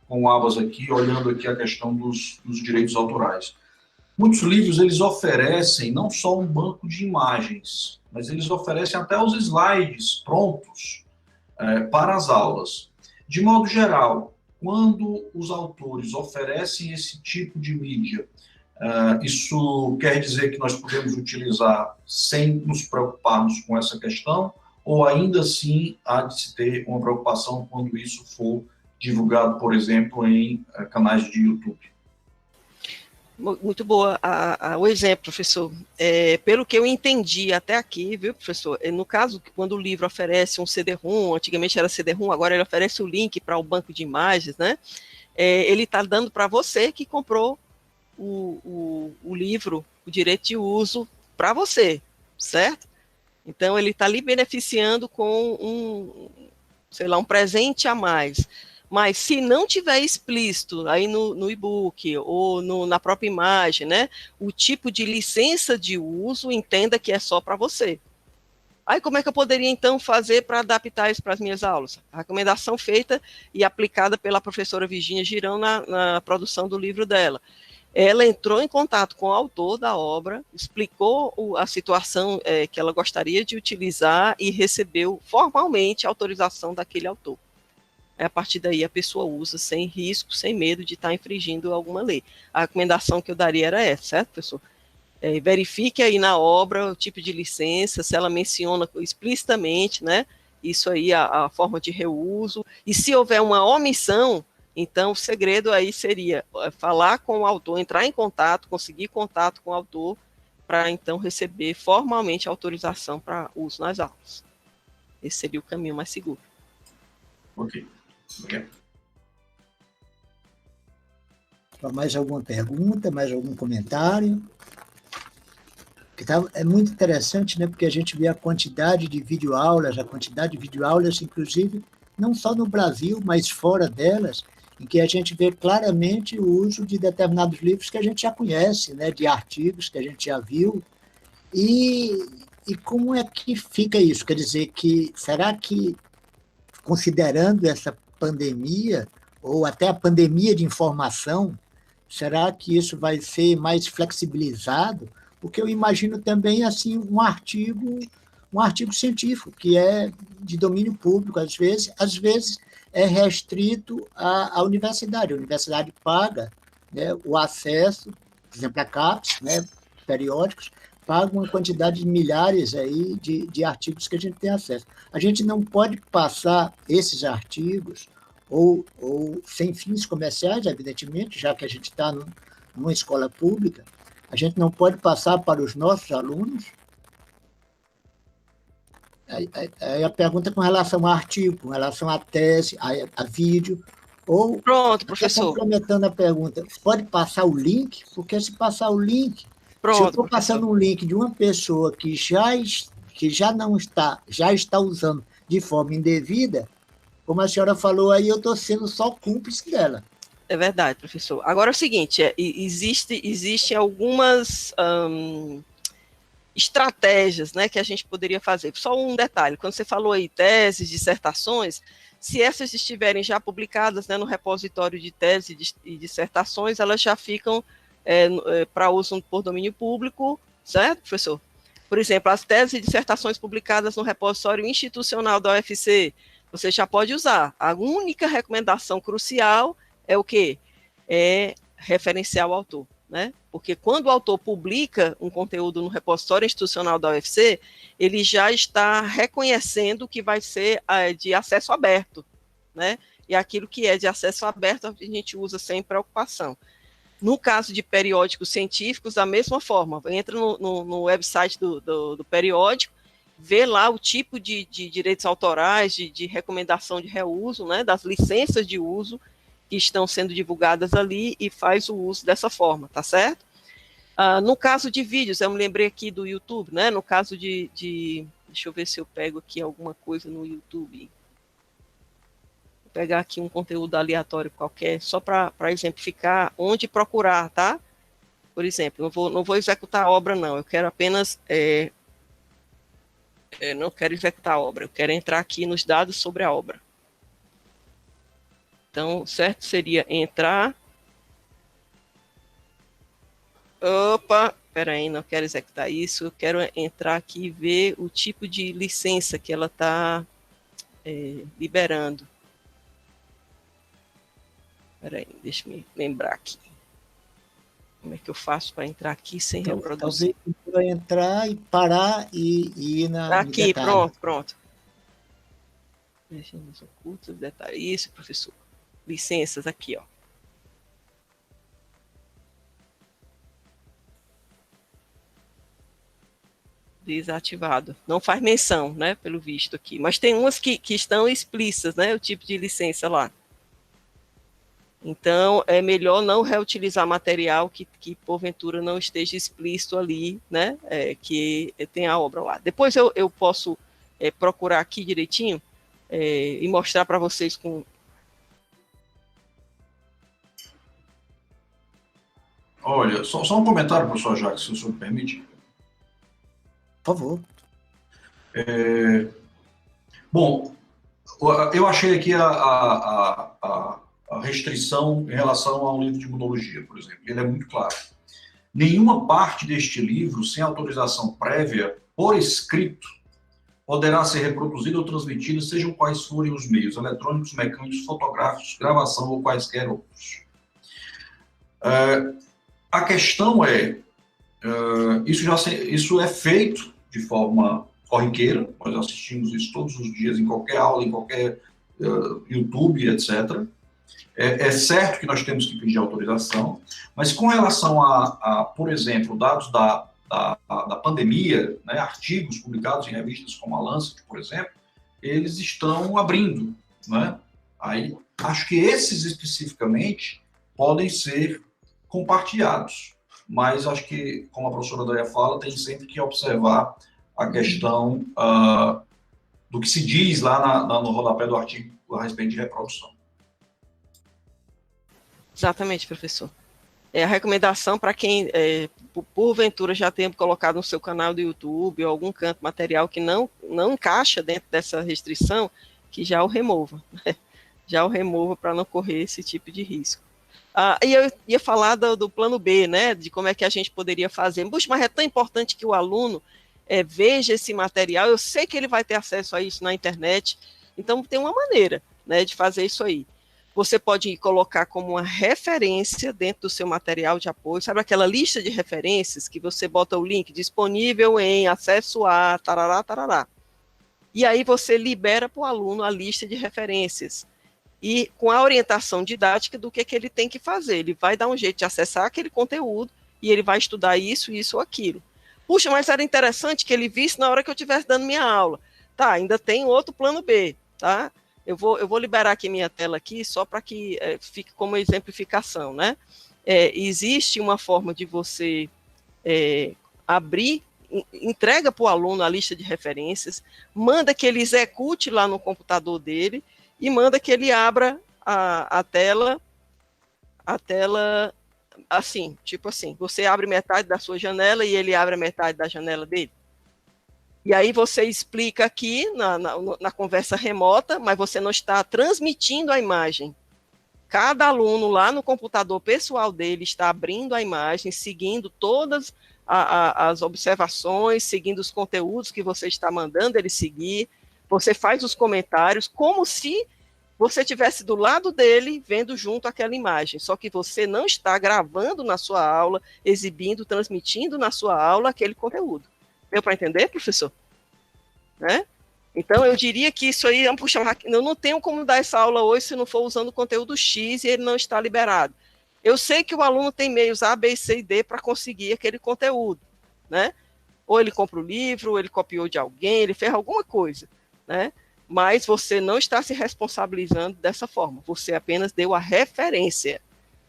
[SPEAKER 3] com o Abas aqui, olhando aqui a questão dos direitos autorais. Muitos livros, eles oferecem não só um banco de imagens, mas eles oferecem até os slides prontos para as aulas. De modo geral, quando os autores oferecem esse tipo de mídia, isso quer dizer que nós podemos utilizar sem nos preocuparmos com essa questão, ou ainda assim há de se ter uma preocupação quando isso for divulgado, por exemplo, em canais de YouTube?
[SPEAKER 1] Muito boa o exemplo, professor. Pelo que eu entendi até aqui, viu, professor? No caso, quando o livro oferece um CD-ROM, antigamente era CD-ROM, agora ele oferece o link para o banco de imagens, né? Ele está dando para você que comprou o livro, o direito de uso para você, certo? Então, ele está lhe beneficiando com um presente a mais. Mas se não tiver explícito aí no e-book ou na própria imagem, né, o tipo de licença de uso, entenda que é só para você. Aí como é que eu poderia então fazer para adaptar isso para as minhas aulas? A recomendação feita e aplicada pela professora Virginia Girão na produção do livro dela. Ela entrou em contato com o autor da obra, explicou a situação que ela gostaria de utilizar e recebeu formalmente a autorização daquele autor. A partir daí a pessoa usa sem risco, sem medo de estar infringindo alguma lei. A recomendação que eu daria era essa, certo, professor? Verifique aí na obra o tipo de licença, se ela menciona explicitamente, né, isso aí, a forma de reuso, e se houver uma omissão, então o segredo aí seria falar com o autor, entrar em contato, conseguir contato com o autor, para então receber formalmente a autorização para uso nas aulas. Esse seria o caminho mais seguro.
[SPEAKER 3] Ok.
[SPEAKER 2] Mais alguma pergunta, mais algum comentário? É muito interessante, né, porque a gente vê a quantidade de videoaulas, inclusive, não só no Brasil, mas fora delas, em que a gente vê claramente o uso de determinados livros que a gente já conhece, né, de artigos que a gente já viu. E como é que fica isso? Quer dizer, será que, considerando essa pandemia, ou até a pandemia de informação, será que isso vai ser mais flexibilizado? Porque eu imagino também assim um artigo um artigo científico, que é de domínio público, às vezes é restrito à universidade. A universidade paga, né, o acesso, por exemplo, a CAPES, né, periódicos, paga uma quantidade de milhares aí de artigos que a gente tem acesso. A gente não pode passar esses artigos, ou sem fins comerciais, evidentemente, já que a gente está numa escola pública, a gente não pode passar para os nossos alunos. Aí a pergunta com relação a artigo, com relação à tese, a vídeo, ou...
[SPEAKER 1] Pronto, professor.
[SPEAKER 2] Complementando a pergunta, pode passar o link? Porque se passar o link,
[SPEAKER 1] pronto,
[SPEAKER 2] se eu estou passando um link de uma pessoa que já está usando de forma indevida, como a senhora falou aí, eu estou sendo só cúmplice dela.
[SPEAKER 1] É verdade, professor. Agora é o seguinte, existe algumas estratégias, né, que a gente poderia fazer. Só um detalhe, quando você falou aí teses, dissertações, se essas estiverem já publicadas, né, no repositório de teses e dissertações, elas já ficam para uso por domínio público, certo, professor? Por exemplo, as teses e dissertações publicadas no repositório institucional da UFC, você já pode usar. A única recomendação crucial é o quê? É referenciar o autor, né? Porque quando o autor publica um conteúdo no repositório institucional da UFC, ele já está reconhecendo que vai ser de acesso aberto, né? E aquilo que é de acesso aberto a gente usa sem preocupação. No caso de periódicos científicos, da mesma forma, entra no website do periódico, vê lá o tipo de direitos autorais, de recomendação de reuso, né, das licenças de uso que estão sendo divulgadas ali e faz o uso dessa forma, tá certo? No caso de vídeos, eu me lembrei aqui do YouTube, né, no caso deixa eu ver se eu pego aqui alguma coisa no YouTube. Vou pegar aqui um conteúdo aleatório qualquer, só para exemplificar onde procurar, tá? Por exemplo, não vou executar a obra, não, eu quero apenas... não quero executar a obra, eu quero entrar aqui nos dados sobre a obra. Então, certo seria entrar... Opa, peraí, não quero executar isso, eu quero entrar aqui e ver o tipo de licença que ela está liberando. Peraí, deixa eu me lembrar aqui. Como é que eu faço para entrar aqui sem reproduzir?
[SPEAKER 2] Talvez entrar e parar e ir na...
[SPEAKER 1] Aqui, pronto. Legendas ocultas, detalhe. Isso, professor. Licenças, aqui, ó. Desativado. Não faz menção, né, pelo visto aqui. Mas tem umas que estão explícitas, né, o tipo de licença lá. Então, é melhor não reutilizar material que porventura não esteja explícito ali, né, que tem a obra lá. Depois eu posso procurar aqui direitinho e mostrar para vocês com...
[SPEAKER 3] Olha, só um comentário, professor Jacques, se o senhor me permite.
[SPEAKER 2] Por favor.
[SPEAKER 3] Bom, eu achei aqui a restrição em relação a um livro de imunologia, por exemplo. Ele é muito claro. Nenhuma parte deste livro, sem autorização prévia, por escrito, poderá ser reproduzida ou transmitida, sejam quais forem os meios, eletrônicos, mecânicos, fotográficos, gravação ou quaisquer outros. A questão é, isso é feito de forma corriqueira, nós assistimos isso todos os dias, em qualquer aula, em qualquer YouTube, etc. É certo que nós temos que pedir autorização, mas com relação por exemplo, dados da pandemia, né, artigos publicados em revistas como a Lancet, por exemplo, eles estão abrindo, né? Aí, acho que esses especificamente podem ser compartilhados, mas acho que, como a professora Andréa fala, tem sempre que observar a questão do que se diz lá no rodapé do artigo a respeito de reprodução.
[SPEAKER 1] Exatamente, professor. A recomendação para quem, porventura, já tenha colocado no seu canal do YouTube ou algum canto material que não encaixa dentro dessa restrição, que já o remova. Né? Já o remova para não correr esse tipo de risco. E eu ia falar do plano B, né, de como é que a gente poderia fazer. Puxa, mas é tão importante que o aluno veja esse material, eu sei que ele vai ter acesso a isso na internet, então tem uma maneira, né, de fazer isso aí. Você pode colocar como uma referência dentro do seu material de apoio, sabe aquela lista de referências que você bota o link disponível em acesso a tarará, tarará. E aí você libera para o aluno a lista de referências. E com a orientação didática do que ele tem que fazer. Ele vai dar um jeito de acessar aquele conteúdo e ele vai estudar isso, isso ou aquilo. Puxa, mas era interessante que ele visse na hora que eu estivesse dando minha aula. Tá, ainda tem outro plano B, tá? Eu vou liberar aqui minha tela aqui, só para que fique como exemplificação, né? Existe uma forma de você abrir, entrega para o aluno a lista de referências, manda que ele execute lá no computador dele e manda que ele abra a tela assim, tipo assim, você abre metade da sua janela e ele abre a metade da janela dele. E aí você explica aqui na conversa remota, mas você não está transmitindo a imagem. Cada aluno lá no computador pessoal dele está abrindo a imagem, seguindo todas as observações, seguindo os conteúdos que você está mandando ele seguir. Você faz os comentários como se você estivesse do lado dele, vendo junto aquela imagem. Só que você não está gravando na sua aula, exibindo, transmitindo na sua aula aquele conteúdo. Deu para entender, professor? Né? Então, eu diria que isso aí, puxa, eu não tenho como dar essa aula hoje se não for usando o conteúdo X e ele não está liberado. Eu sei que o aluno tem meios A, B, C e D para conseguir aquele conteúdo, né? Ou ele compra o livro, ou ele copiou de alguém, ele fez alguma coisa, né? Mas você não está se responsabilizando dessa forma, você apenas deu a referência.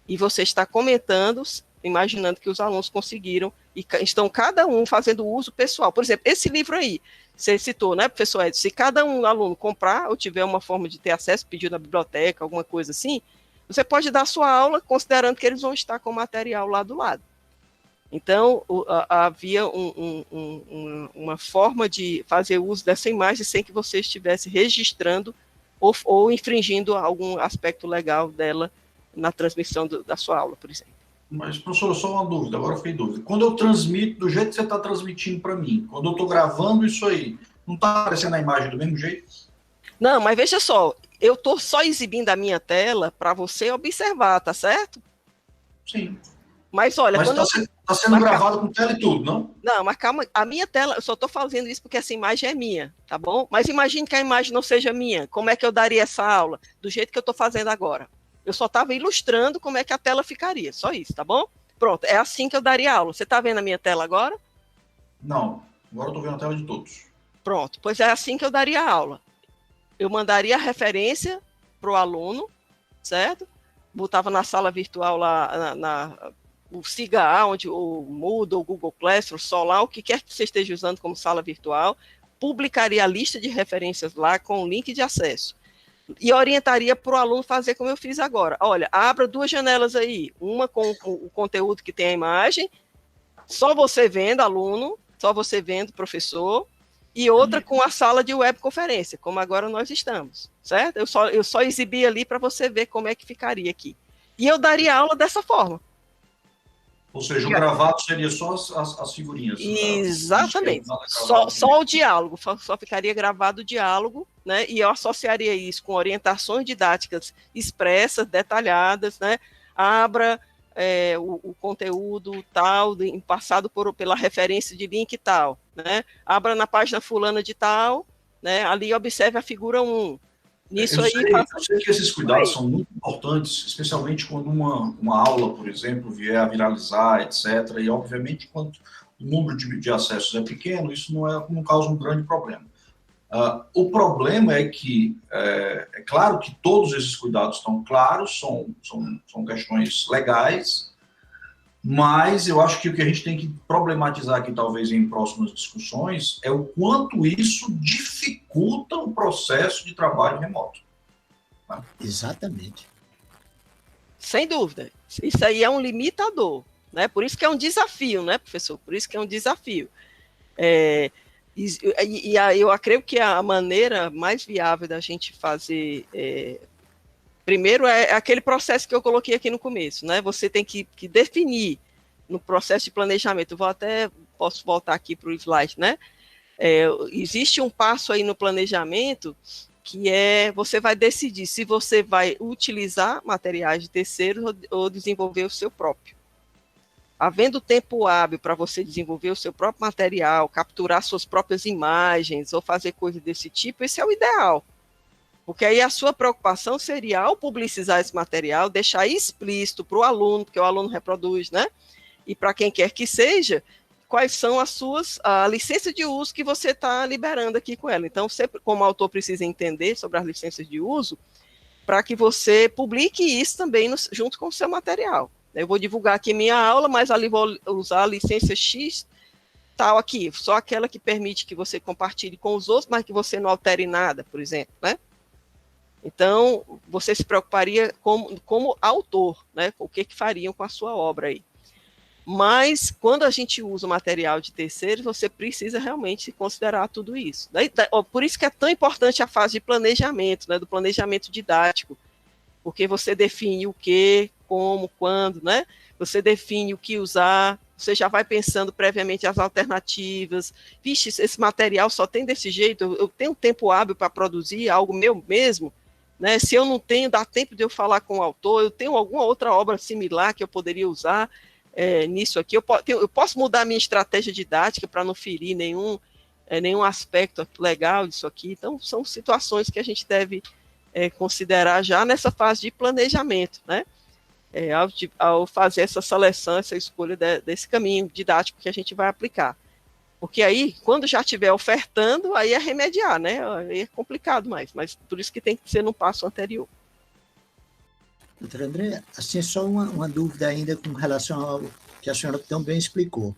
[SPEAKER 1] E você está comentando, imaginando que os alunos conseguiram e estão cada um fazendo uso pessoal. Por exemplo, esse livro aí, você citou, né, professor Edson? Se cada um aluno comprar ou tiver uma forma de ter acesso, pedir na biblioteca, alguma coisa assim, você pode dar sua aula considerando que eles vão estar com o material lá do lado. Então, havia uma forma de fazer uso dessa imagem sem que você estivesse registrando ou infringindo algum aspecto legal dela na transmissão da sua aula, por exemplo.
[SPEAKER 3] Mas, professor, só uma dúvida, agora eu fiquei dúvida. Quando eu transmito do jeito que você está transmitindo para mim, quando eu estou gravando isso aí, não está aparecendo a imagem do mesmo jeito?
[SPEAKER 1] Não, mas veja só, eu estou só exibindo a minha tela para você observar, tá certo?
[SPEAKER 3] Sim.
[SPEAKER 1] Mas olha...
[SPEAKER 3] Mas está sendo gravado com tela e tudo, não?
[SPEAKER 1] Não, mas calma, a minha tela, eu só estou fazendo isso porque essa imagem é minha, tá bom? Mas imagine que a imagem não seja minha, como é que eu daria essa aula? Do jeito que eu estou fazendo agora. Eu só estava ilustrando como é que a tela ficaria, só isso, tá bom? Pronto, é assim que eu daria aula. Você está vendo a minha tela agora?
[SPEAKER 3] Não, agora eu estou vendo a tela de todos.
[SPEAKER 1] Pronto, pois é assim que eu daria aula. Eu mandaria a referência para o aluno, certo? Botava na sala virtual lá, o SIGA, onde o Moodle, o Google Classroom, Solá, o que quer que você esteja usando como sala virtual, publicaria a lista de referências lá com o link de acesso. E orientaria para o aluno fazer como eu fiz agora. Olha, abra 2 janelas aí, uma com o conteúdo que tem a imagem, só você vendo, aluno, só você vendo, professor, e outra com a sala de webconferência, como agora nós estamos, certo? Eu só exibi ali para você ver como é que ficaria aqui. E eu daria aula dessa forma.
[SPEAKER 3] Ou seja, o gravado seria só as figurinhas.
[SPEAKER 1] Exatamente. Só o diálogo, só ficaria gravado o diálogo, né? E eu associaria isso com orientações didáticas expressas, detalhadas, né? Abra o conteúdo tal, passado pela referência de link tal, né? Abra na página fulana de tal, né? Ali observe a figura 1. Nisso
[SPEAKER 3] eu sei que esses cuidados são muito importantes, especialmente quando uma aula, por exemplo, vier a viralizar, etc. E, obviamente, quando o número de acessos é pequeno, isso não causa um grande problema. O problema é que, é claro que todos esses cuidados estão claros, são questões legais, mas eu acho que o que a gente tem que problematizar aqui, talvez em próximas discussões, é o quanto isso dificulta o processo de trabalho remoto. Tá?
[SPEAKER 2] Exatamente.
[SPEAKER 1] Sem dúvida. Isso aí é um limitador, né? Por isso que é um desafio, né, professor? Por isso que é um desafio. Eu acredito que a maneira mais viável da gente fazer... primeiro é aquele processo que eu coloquei aqui no começo, né? Você tem que definir no processo de planejamento. Eu vou até posso voltar aqui para o slide, né? Existe um passo aí no planejamento que você vai decidir se você vai utilizar materiais de terceiros ou desenvolver o seu próprio. Havendo tempo hábil para você desenvolver o seu próprio material, capturar suas próprias imagens ou fazer coisas desse tipo, esse é o ideal. Porque aí a sua preocupação seria, ao publicizar esse material, deixar explícito para o aluno, porque o aluno reproduz, né? E para quem quer que seja, quais são a licença de uso que você está liberando aqui com ela. Então, você, como autor, precisa entender sobre as licenças de uso para que você publique isso também junto com o seu material. Eu vou divulgar aqui minha aula, mas ali vou usar a licença X tal aqui, só aquela que permite que você compartilhe com os outros, mas que você não altere nada, por exemplo, né? Então, você se preocuparia como autor, né? O que fariam com a sua obra aí. Mas, quando a gente usa o material de terceiros, você precisa realmente considerar tudo isso. Por isso que é tão importante a fase de planejamento, né? Do planejamento didático, porque você define o que, como, quando, né? Você define o que usar, você já vai pensando previamente as alternativas. Vixe, esse material só tem desse jeito, eu tenho tempo hábil para produzir algo meu mesmo, né? Se eu não tenho, dá tempo de eu falar com o autor, eu tenho alguma outra obra similar que eu poderia usar nisso aqui, eu posso mudar a minha estratégia didática para não ferir nenhum aspecto legal disso aqui. Então, são situações que a gente deve considerar já nessa fase de planejamento, né? Ao fazer essa seleção, essa escolha desse caminho didático que a gente vai aplicar. Porque aí, quando já estiver ofertando, aí é remediar, né? Aí é complicado mais, mas por isso que tem que ser no passo anterior.
[SPEAKER 2] Doutor André, assim, só uma dúvida ainda com relação ao que a senhora tão bem explicou.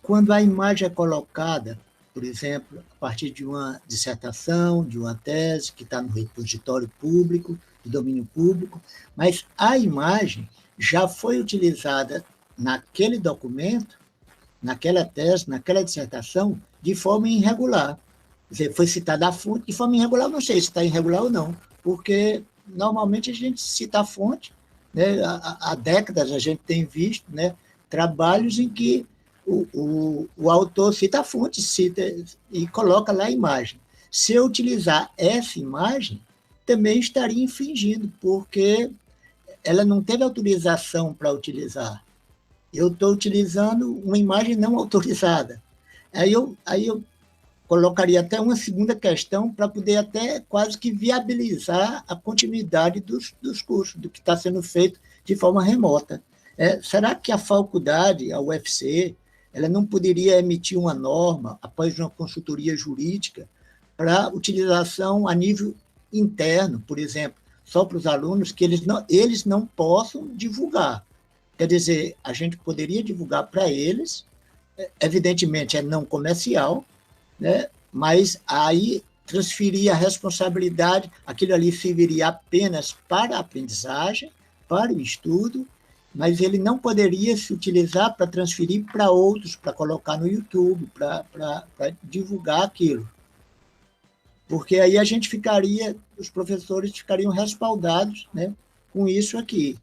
[SPEAKER 2] Quando a imagem é colocada, por exemplo, a partir de uma dissertação, de uma tese, que está no repositório público, de domínio público, mas a imagem já foi utilizada naquele documento, naquela tese, naquela dissertação, de forma irregular. Quer dizer, foi citada a fonte de forma irregular, não sei se está irregular ou não, porque normalmente a gente cita a fonte, né? Há décadas a gente tem visto, né, trabalhos em que o autor cita a fonte, cita e coloca lá a imagem. Se eu utilizar essa imagem, também estaria infringindo, porque ela não teve autorização para utilizar. Eu estou utilizando uma imagem não autorizada. Aí eu colocaria até uma segunda questão para poder até quase que viabilizar a continuidade dos cursos, do que está sendo feito de forma remota. Será que a faculdade, a UFC, ela não poderia emitir uma norma, após uma consultoria jurídica, para utilização a nível interno, por exemplo, só para os alunos, que eles não possam divulgar? Quer dizer, a gente poderia divulgar para eles, evidentemente é não comercial, né? Mas aí transferir a responsabilidade, aquilo ali serviria apenas para a aprendizagem, para o estudo, mas ele não poderia se utilizar para transferir para outros, para colocar no YouTube, para divulgar aquilo. Porque aí os professores ficariam respaldados, né, com isso aqui.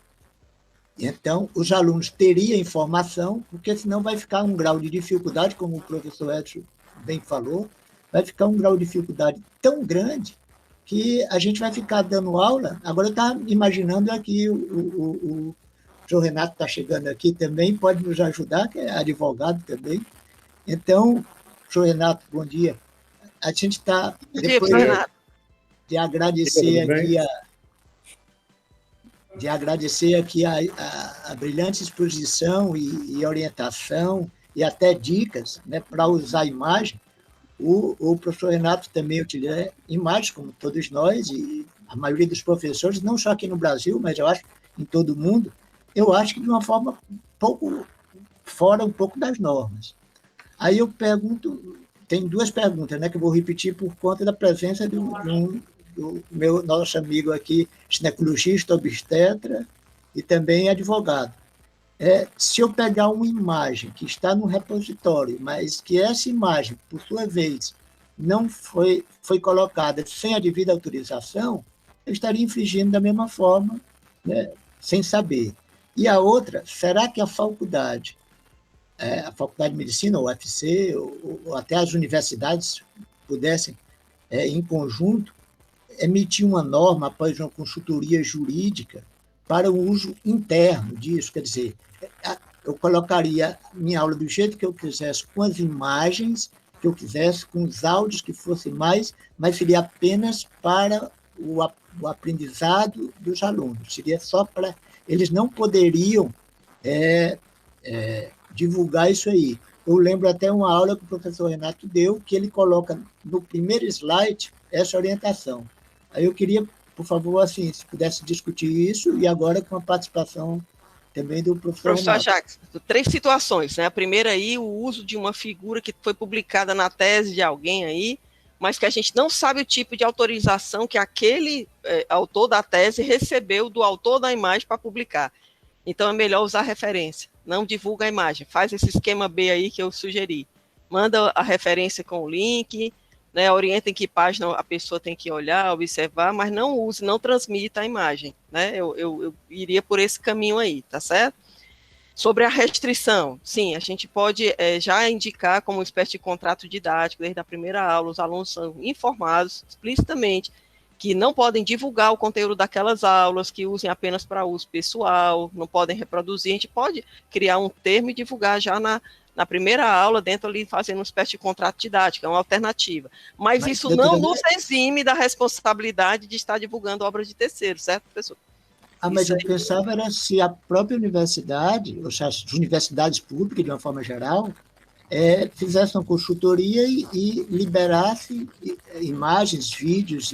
[SPEAKER 2] Então, os alunos teriam informação, porque senão vai ficar um grau de dificuldade, como o professor Edson bem falou, vai ficar um grau de dificuldade tão grande que a gente vai ficar dando aula. Agora eu estava imaginando aqui, o João Renato está chegando aqui também, pode nos ajudar, que é advogado também. Então, João Renato, bom dia. A gente está, depois de agradecer aqui a brilhante exposição e orientação e até dicas, né, para usar a imagem. O professor Renato também utiliza imagens, como todos nós, e a maioria dos professores, não só aqui no Brasil, mas eu acho em todo o mundo, eu acho que de uma forma fora um pouco das normas. Aí eu pergunto, tem duas perguntas, né, que eu vou repetir por conta da presença do nosso amigo aqui, ginecologista, obstetra e também advogado. Se eu pegar uma imagem que está no repositório, mas que essa imagem, por sua vez, não foi colocada sem a devida autorização, eu estaria infringindo da mesma forma, né, sem saber. E a outra, será que a faculdade a Faculdade de Medicina, o UFC, ou até as universidades pudessem, em conjunto, emitir uma norma após uma consultoria jurídica para o uso interno disso. Quer dizer, eu colocaria minha aula do jeito que eu quisesse, com as imagens que eu quisesse, com os áudios que fossem mais, mas seria apenas para o aprendizado dos alunos. Seria só para... Eles não poderiam divulgar isso aí. Eu lembro até uma aula que o professor Renato deu, que ele coloca no primeiro slide essa orientação. Aí eu queria, por favor, assim, se pudesse discutir isso, e agora com a participação também do professor Renato.
[SPEAKER 1] Jacques, 3 situações, né? A primeira aí, o uso de uma figura que foi publicada na tese de alguém aí, mas que a gente não sabe o tipo de autorização que aquele autor da tese recebeu do autor da imagem para publicar. Então é melhor usar referência, não divulga a imagem, faz esse esquema B aí que eu sugeri. Manda a referência com o link, né, orienta em que página a pessoa tem que olhar, observar, mas não use, não transmita a imagem, né? Eu iria por esse caminho aí, tá certo? Sobre a restrição, sim, a gente pode já indicar como uma espécie de contrato didático, desde a primeira aula, os alunos são informados explicitamente que não podem divulgar o conteúdo daquelas aulas, que usem apenas para uso pessoal, não podem reproduzir. A gente pode criar um termo e divulgar já na primeira aula, dentro ali, fazendo uma espécie de contrato didático, é uma alternativa. Mas isso não nos exime da responsabilidade de estar divulgando obras de terceiros, certo, professor?
[SPEAKER 2] Mas eu pensava era se a própria universidade, ou seja, as universidades públicas, de uma forma geral, fizesse uma consultoria e liberasse imagens, vídeos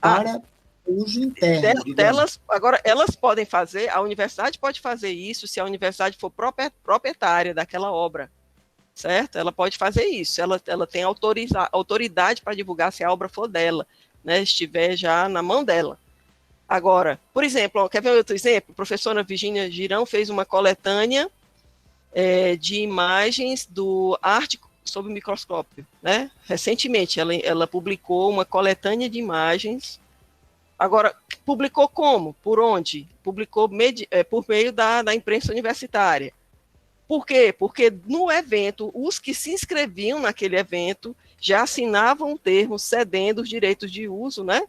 [SPEAKER 2] para uso interno.
[SPEAKER 1] Agora, elas podem fazer, a universidade pode fazer isso se a universidade for proprietária daquela obra, certo? Ela pode fazer isso, ela tem autoridade para divulgar se a obra for dela, né, estiver já na mão dela. Agora, por exemplo, quer ver outro exemplo? A professora Virginia Girão fez uma coletânea de imagens do Ártico sob microscópio, né? Recentemente, ela publicou uma coletânea de imagens. Agora, publicou como? Por onde? Publicou por meio da imprensa universitária. Por quê? Porque no evento, os que se inscreviam naquele evento já assinavam um termo cedendo os direitos de uso, né,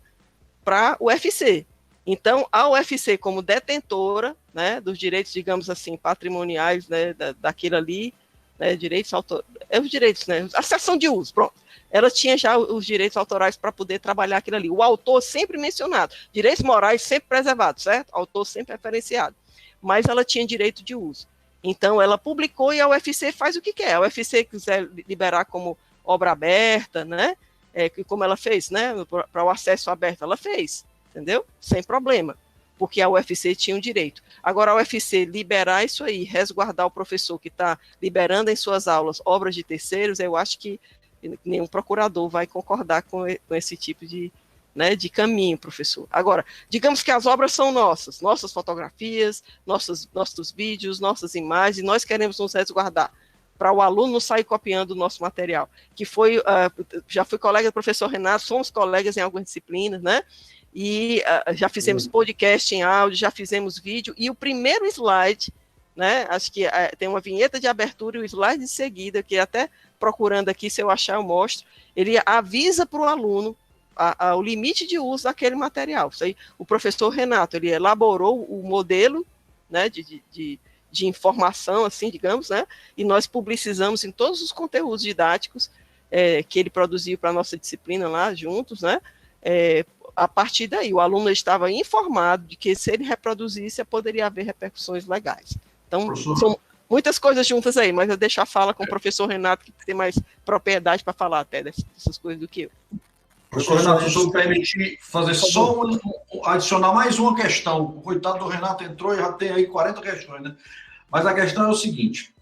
[SPEAKER 1] para o UFC. Então, a UFC, como detentora, né, dos direitos, digamos assim, patrimoniais, né, daquilo ali, né, direitos os direitos, né, a seção de uso, pronto. Ela tinha já os direitos autorais para poder trabalhar aquilo ali. O autor sempre mencionado, direitos morais sempre preservados, certo? Autor sempre referenciado. Mas ela tinha direito de uso. Então, ela publicou e a UFC faz o que quer. A UFC quiser liberar como obra aberta, né, como ela fez, né, para o acesso aberto, ela fez. Entendeu? Sem problema, porque a UFC tinha um direito. Agora, a UFC liberar isso aí, resguardar o professor que está liberando em suas aulas obras de terceiros, eu acho que nenhum procurador vai concordar com esse tipo de caminho, professor. Agora, digamos que as obras são nossas fotografias, nossos vídeos, nossas imagens, e nós queremos nos resguardar para o aluno não sair copiando o nosso material, que foi, já fui colega do professor Renato, somos colegas em algumas disciplinas, né? E já fizemos podcast em áudio, já fizemos vídeo, e o primeiro slide, né, acho que tem uma vinheta de abertura e o slide de seguida, que até procurando aqui, se eu achar eu mostro, ele avisa para o aluno o limite de uso daquele material. Isso aí, o professor Renato, ele elaborou o modelo, né, de informação, assim, digamos, né, e nós publicizamos em todos os conteúdos didáticos que ele produziu para a nossa disciplina lá, juntos, né, a partir daí, o aluno estava informado de que se ele reproduzisse, poderia haver repercussões legais. Então, professor, são muitas coisas juntas aí, mas eu deixo a fala com o professor Renato, que tem mais propriedade para falar até dessas coisas do que eu.
[SPEAKER 3] Professor Renato, se o senhor me permitir fazer só adicionar mais uma questão. O coitado do Renato entrou e já tem aí 40 questões, né? Mas a questão é o seguinte,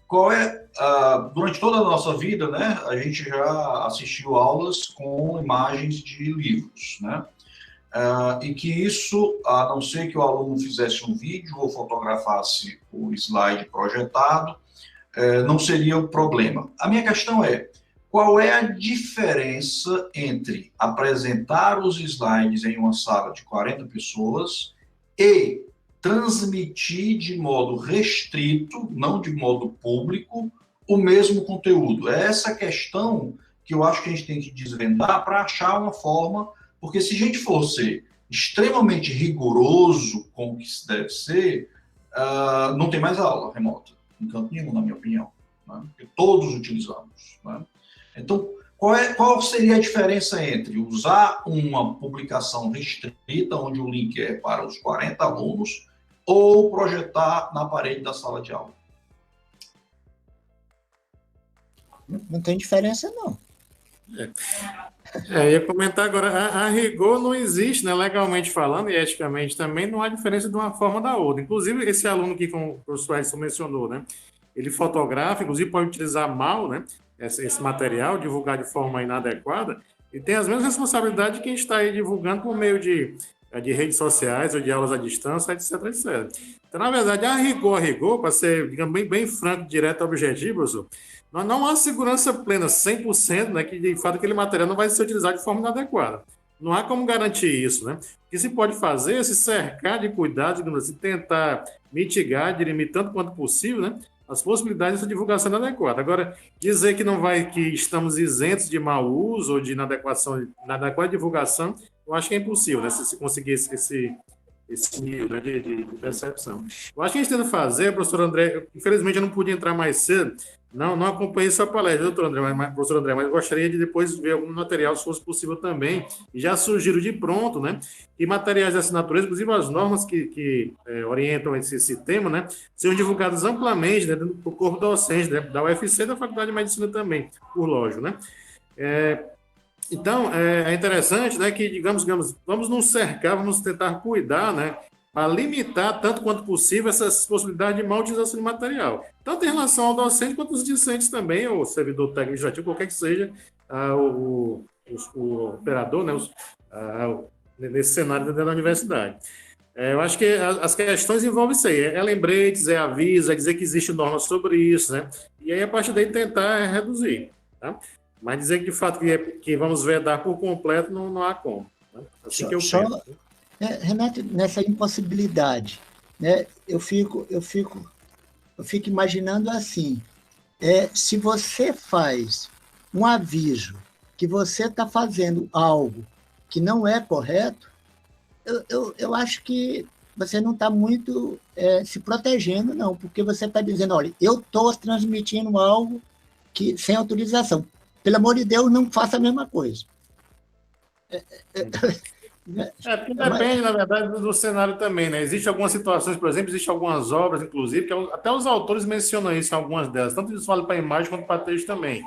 [SPEAKER 3] durante toda a nossa vida, né, a gente já assistiu aulas com imagens de livros, né? E que isso, a não ser que o aluno fizesse um vídeo ou fotografasse o slide projetado, não seria o problema. A minha questão é, qual é a diferença entre apresentar os slides em uma sala de 40 pessoas e transmitir de modo restrito, não de modo público, o mesmo conteúdo. É essa questão que eu acho que a gente tem que desvendar para achar uma forma, porque se a gente fosse extremamente rigoroso com o que se deve ser, não tem mais aula remota, em canto nenhum, na minha opinião, né? Porque todos utilizamos, né? Então, qual seria a diferença entre usar uma publicação restrita, onde o link é para os 40 alunos, ou projetar na parede da sala de aula?
[SPEAKER 2] Não tem diferença, não.
[SPEAKER 4] Eu ia comentar agora, a rigor não existe, né, legalmente falando, e eticamente também, não há diferença de uma forma da outra. Inclusive, esse aluno que como o professor Edson mencionou, né, ele fotografa, inclusive pode utilizar mal, né, esse material, divulgar de forma inadequada, e tem as mesmas responsabilidades de quem está aí divulgando por meio de redes sociais ou de aulas à distância, etc, etc. Então, na verdade, a rigor, para ser, digamos, bem franco, direto e objetivo, professor, não há segurança plena, 100%, né, que de fato aquele material não vai ser utilizado de forma inadequada. Não há como garantir isso, né? O que se pode fazer é se cercar de cuidados, digamos assim, tentar mitigar, dirimir tanto quanto possível, né, as possibilidades dessa divulgação inadequada. Agora, dizer que estamos isentos de mau uso ou de inadequada divulgação, eu acho que é impossível, né, se conseguir esse nível, né, de percepção. Eu acho que a gente tenta fazer, professor André, infelizmente eu não pude entrar mais cedo, não acompanhei sua palestra, professor André, mas gostaria de depois ver algum material, se fosse possível também, e já sugiro de pronto, né, que materiais dessa natureza, inclusive as normas que orientam esse tema, né, sejam divulgadas amplamente, né, do corpo docente, né, da UFC e da Faculdade de Medicina também, por lógico, né. Então, é interessante, né, que, digamos, vamos nos cercar, vamos tentar cuidar, né, para limitar, tanto quanto possível, essas possibilidades de má utilização de material. Tanto em relação ao docente, quanto aos discentes também, ou servidor técnico administrativo, qualquer que seja o operador, né, nesse cenário dentro da universidade. Eu acho que as questões envolvem isso aí. É lembretes, é aviso, é dizer que existe norma sobre isso, né? E aí, a partir daí, tentar reduzir, tá? Mas dizer que, de fato, que vamos vedar por completo, não há como. Né? Assim que eu penso.
[SPEAKER 2] Renato, nessa impossibilidade, né, eu fico imaginando assim, se você faz um aviso que você está fazendo algo que não é correto, eu acho que você não está muito se protegendo, não, porque você está dizendo, olha, eu estou transmitindo algo sem autorização. Pelo amor de Deus, não faça a mesma coisa.
[SPEAKER 4] Porque depende, na verdade, do cenário também, né? Existem algumas situações, por exemplo, existem algumas obras, inclusive, que até os autores mencionam isso em algumas delas, tanto eles falam para imagem quanto para texto também.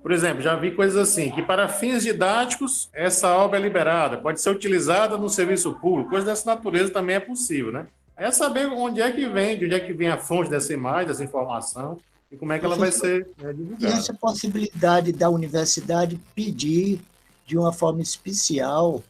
[SPEAKER 4] Por exemplo, já vi coisas assim, que para fins didáticos, essa obra é liberada, pode ser utilizada no serviço público, coisa dessa natureza também é possível, né? Aí é saber de onde é que vem a fonte dessa imagem, dessa informação, e como é que ela vai ser divulgada.
[SPEAKER 2] E essa possibilidade da universidade pedir, de uma forma especial,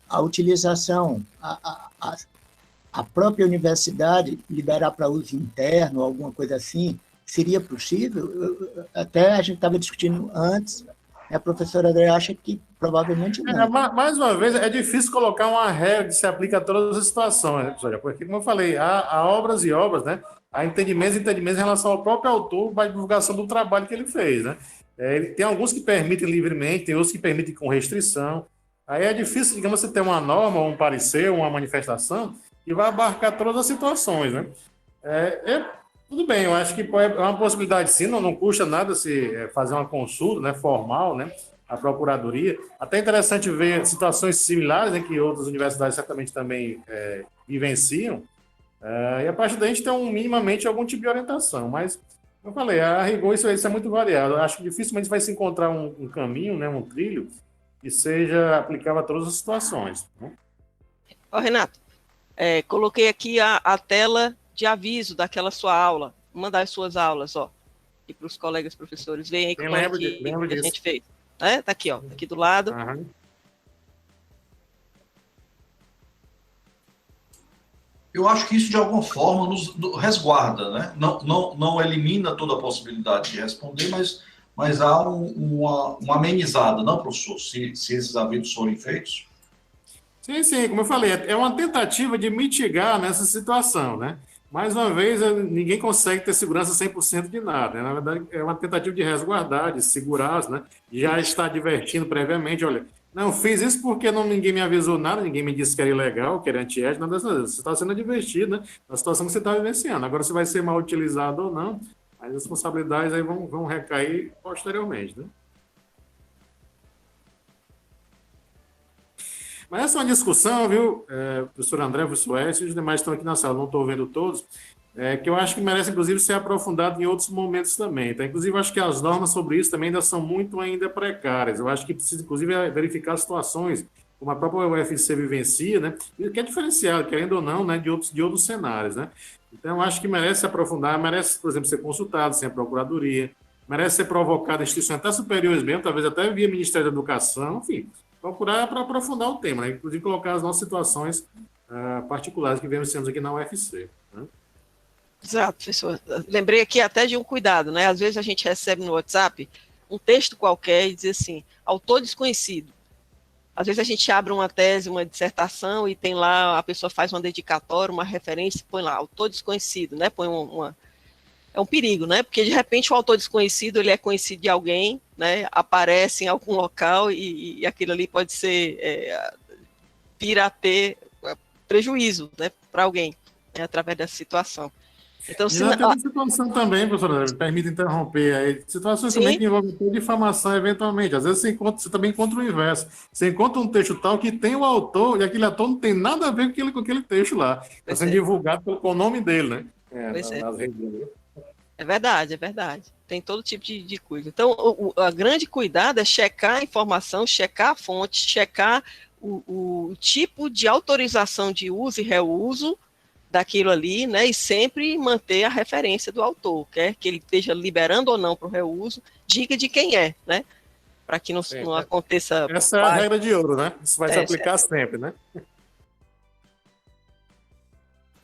[SPEAKER 2] a utilização, a própria universidade liberar para uso interno, alguma coisa assim, seria possível? Até a gente estava discutindo antes, a professora André acha que provavelmente não.
[SPEAKER 4] Mais uma vez, é difícil colocar uma regra que se aplica a todas as situações, né, porque, como eu falei, há obras e obras, né? Há entendimentos em relação ao próprio autor para a divulgação do trabalho que ele fez, né? Tem alguns que permitem livremente, tem outros que permitem com restrição. Aí é difícil, digamos, você ter uma norma, um parecer, uma manifestação que vai abarcar todas as situações, né? Tudo bem, eu acho que é uma possibilidade sim, não custa nada se fazer uma consulta, né, formal, né, à procuradoria. Até interessante ver situações similares, né, que outras universidades certamente também vivenciam, e a partir daí a gente tem minimamente algum tipo de orientação, mas, como eu falei, a rigor isso é muito variado. Eu acho que dificilmente vai se encontrar um caminho, né, um trilho, que seja aplicável a todas as situações. Né?
[SPEAKER 1] Renato, coloquei aqui a tela de aviso daquela sua aula, uma das suas aulas, e para os colegas professores verem aí como que a gente fez. Tá aqui, tá aqui do lado.
[SPEAKER 4] Uhum.
[SPEAKER 3] Eu acho que isso, de alguma forma, nos resguarda, né? Não elimina toda a possibilidade de responder, mas há uma amenizada, não, professor? Se esses avisos forem feitos?
[SPEAKER 4] Sim, sim, como eu falei, é uma tentativa de mitigar nessa situação, né? Mais uma vez, ninguém consegue ter segurança 100% de nada, né? Na verdade, é uma tentativa de resguardar, de segurar, né? Já está advertindo previamente, olha, não, fiz isso porque ninguém me avisou nada, ninguém me disse que era ilegal, que era antiético, nada dessas coisas. Você está sendo advertido, né? Na situação que você está vivenciando. Agora, se vai ser mal utilizado ou não, as responsabilidades aí vão recair posteriormente, né? Mas essa é uma discussão, viu, professor André, professor Écio, os demais estão aqui na sala, não estou vendo todos, que eu acho que merece, inclusive, ser aprofundado em outros momentos também. Tá? Inclusive, eu acho que as normas sobre isso também ainda são muito ainda precárias. Eu acho que precisa, inclusive, verificar situações como a própria UFC vivencia, né, que é diferenciado, querendo ou não, né, de outros cenários. Né? Então, eu acho que merece se aprofundar, merece, por exemplo, ser consultado sem a Procuradoria, merece ser provocado em instituições até superiores mesmo, talvez até via Ministério da Educação, enfim, procurar para aprofundar o tema, né? Inclusive colocar as nossas situações particulares que vivenciamos aqui na UFC. Né?
[SPEAKER 1] Exato, professor. Lembrei aqui até de um cuidado, né? Às vezes a gente recebe no WhatsApp um texto qualquer e diz assim, autor desconhecido. Às vezes a gente abre uma tese, uma dissertação e tem lá, a pessoa faz uma dedicatória, uma referência, põe lá, autor desconhecido, né? Põe é um perigo, né? Porque de repente o autor desconhecido, ele é conhecido de alguém, né? Aparece em algum local e aquilo ali pode ser, vir a ter prejuízo, né? Para alguém, né? Através dessa situação. Então,
[SPEAKER 4] E já tem outra situação também, professor, me permite interromper aí, situações
[SPEAKER 1] sim,
[SPEAKER 4] também que envolvem difamação eventualmente. Às vezes você também encontra o inverso. Você encontra um texto tal que tem o autor e aquele autor não tem nada a ver com aquele texto lá. Está sendo divulgado com o nome dele, né? Nas redes.
[SPEAKER 1] É verdade, é verdade. Tem todo tipo de coisa. Então, a grande cuidado é checar a informação, checar a fonte, checar o tipo de autorização de uso e reuso daquilo ali, né? E sempre manter a referência do autor, quer que ele esteja liberando ou não para o reuso, diga de quem é, né? Para que não aconteça.
[SPEAKER 4] Essa é a regra de ouro, né? Isso vai se aplicar sempre, né?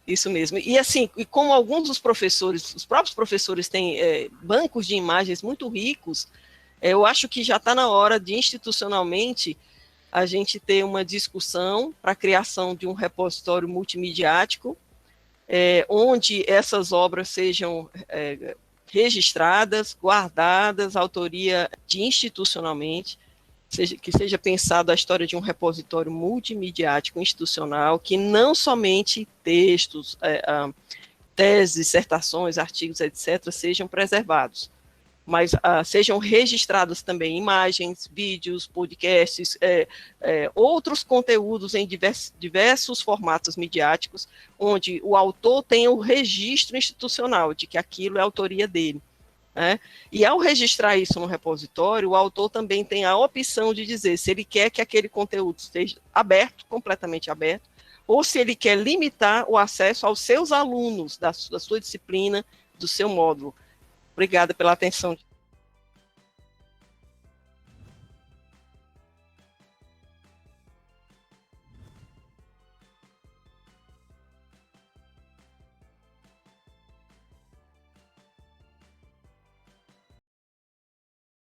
[SPEAKER 1] Isso mesmo. E assim, e como alguns dos professores, os próprios professores têm bancos de imagens muito ricos, eu acho que já está na hora de, institucionalmente, a gente ter uma discussão para a criação de um repositório multimediático, onde essas obras sejam registradas, guardadas, autoria de institucionalmente, que seja pensado a história de um repositório multimediático institucional, que não somente textos, teses, dissertações, artigos, etc., sejam preservados, mas sejam registradas também imagens, vídeos, podcasts, outros conteúdos em diversos formatos midiáticos, onde o autor tem o registro institucional de que aquilo é autoria dele. Né? E ao registrar isso no repositório, o autor também tem a opção de dizer se ele quer que aquele conteúdo esteja aberto, completamente aberto, ou se ele quer limitar o acesso aos seus alunos da sua disciplina, do seu módulo. Obrigada pela atenção.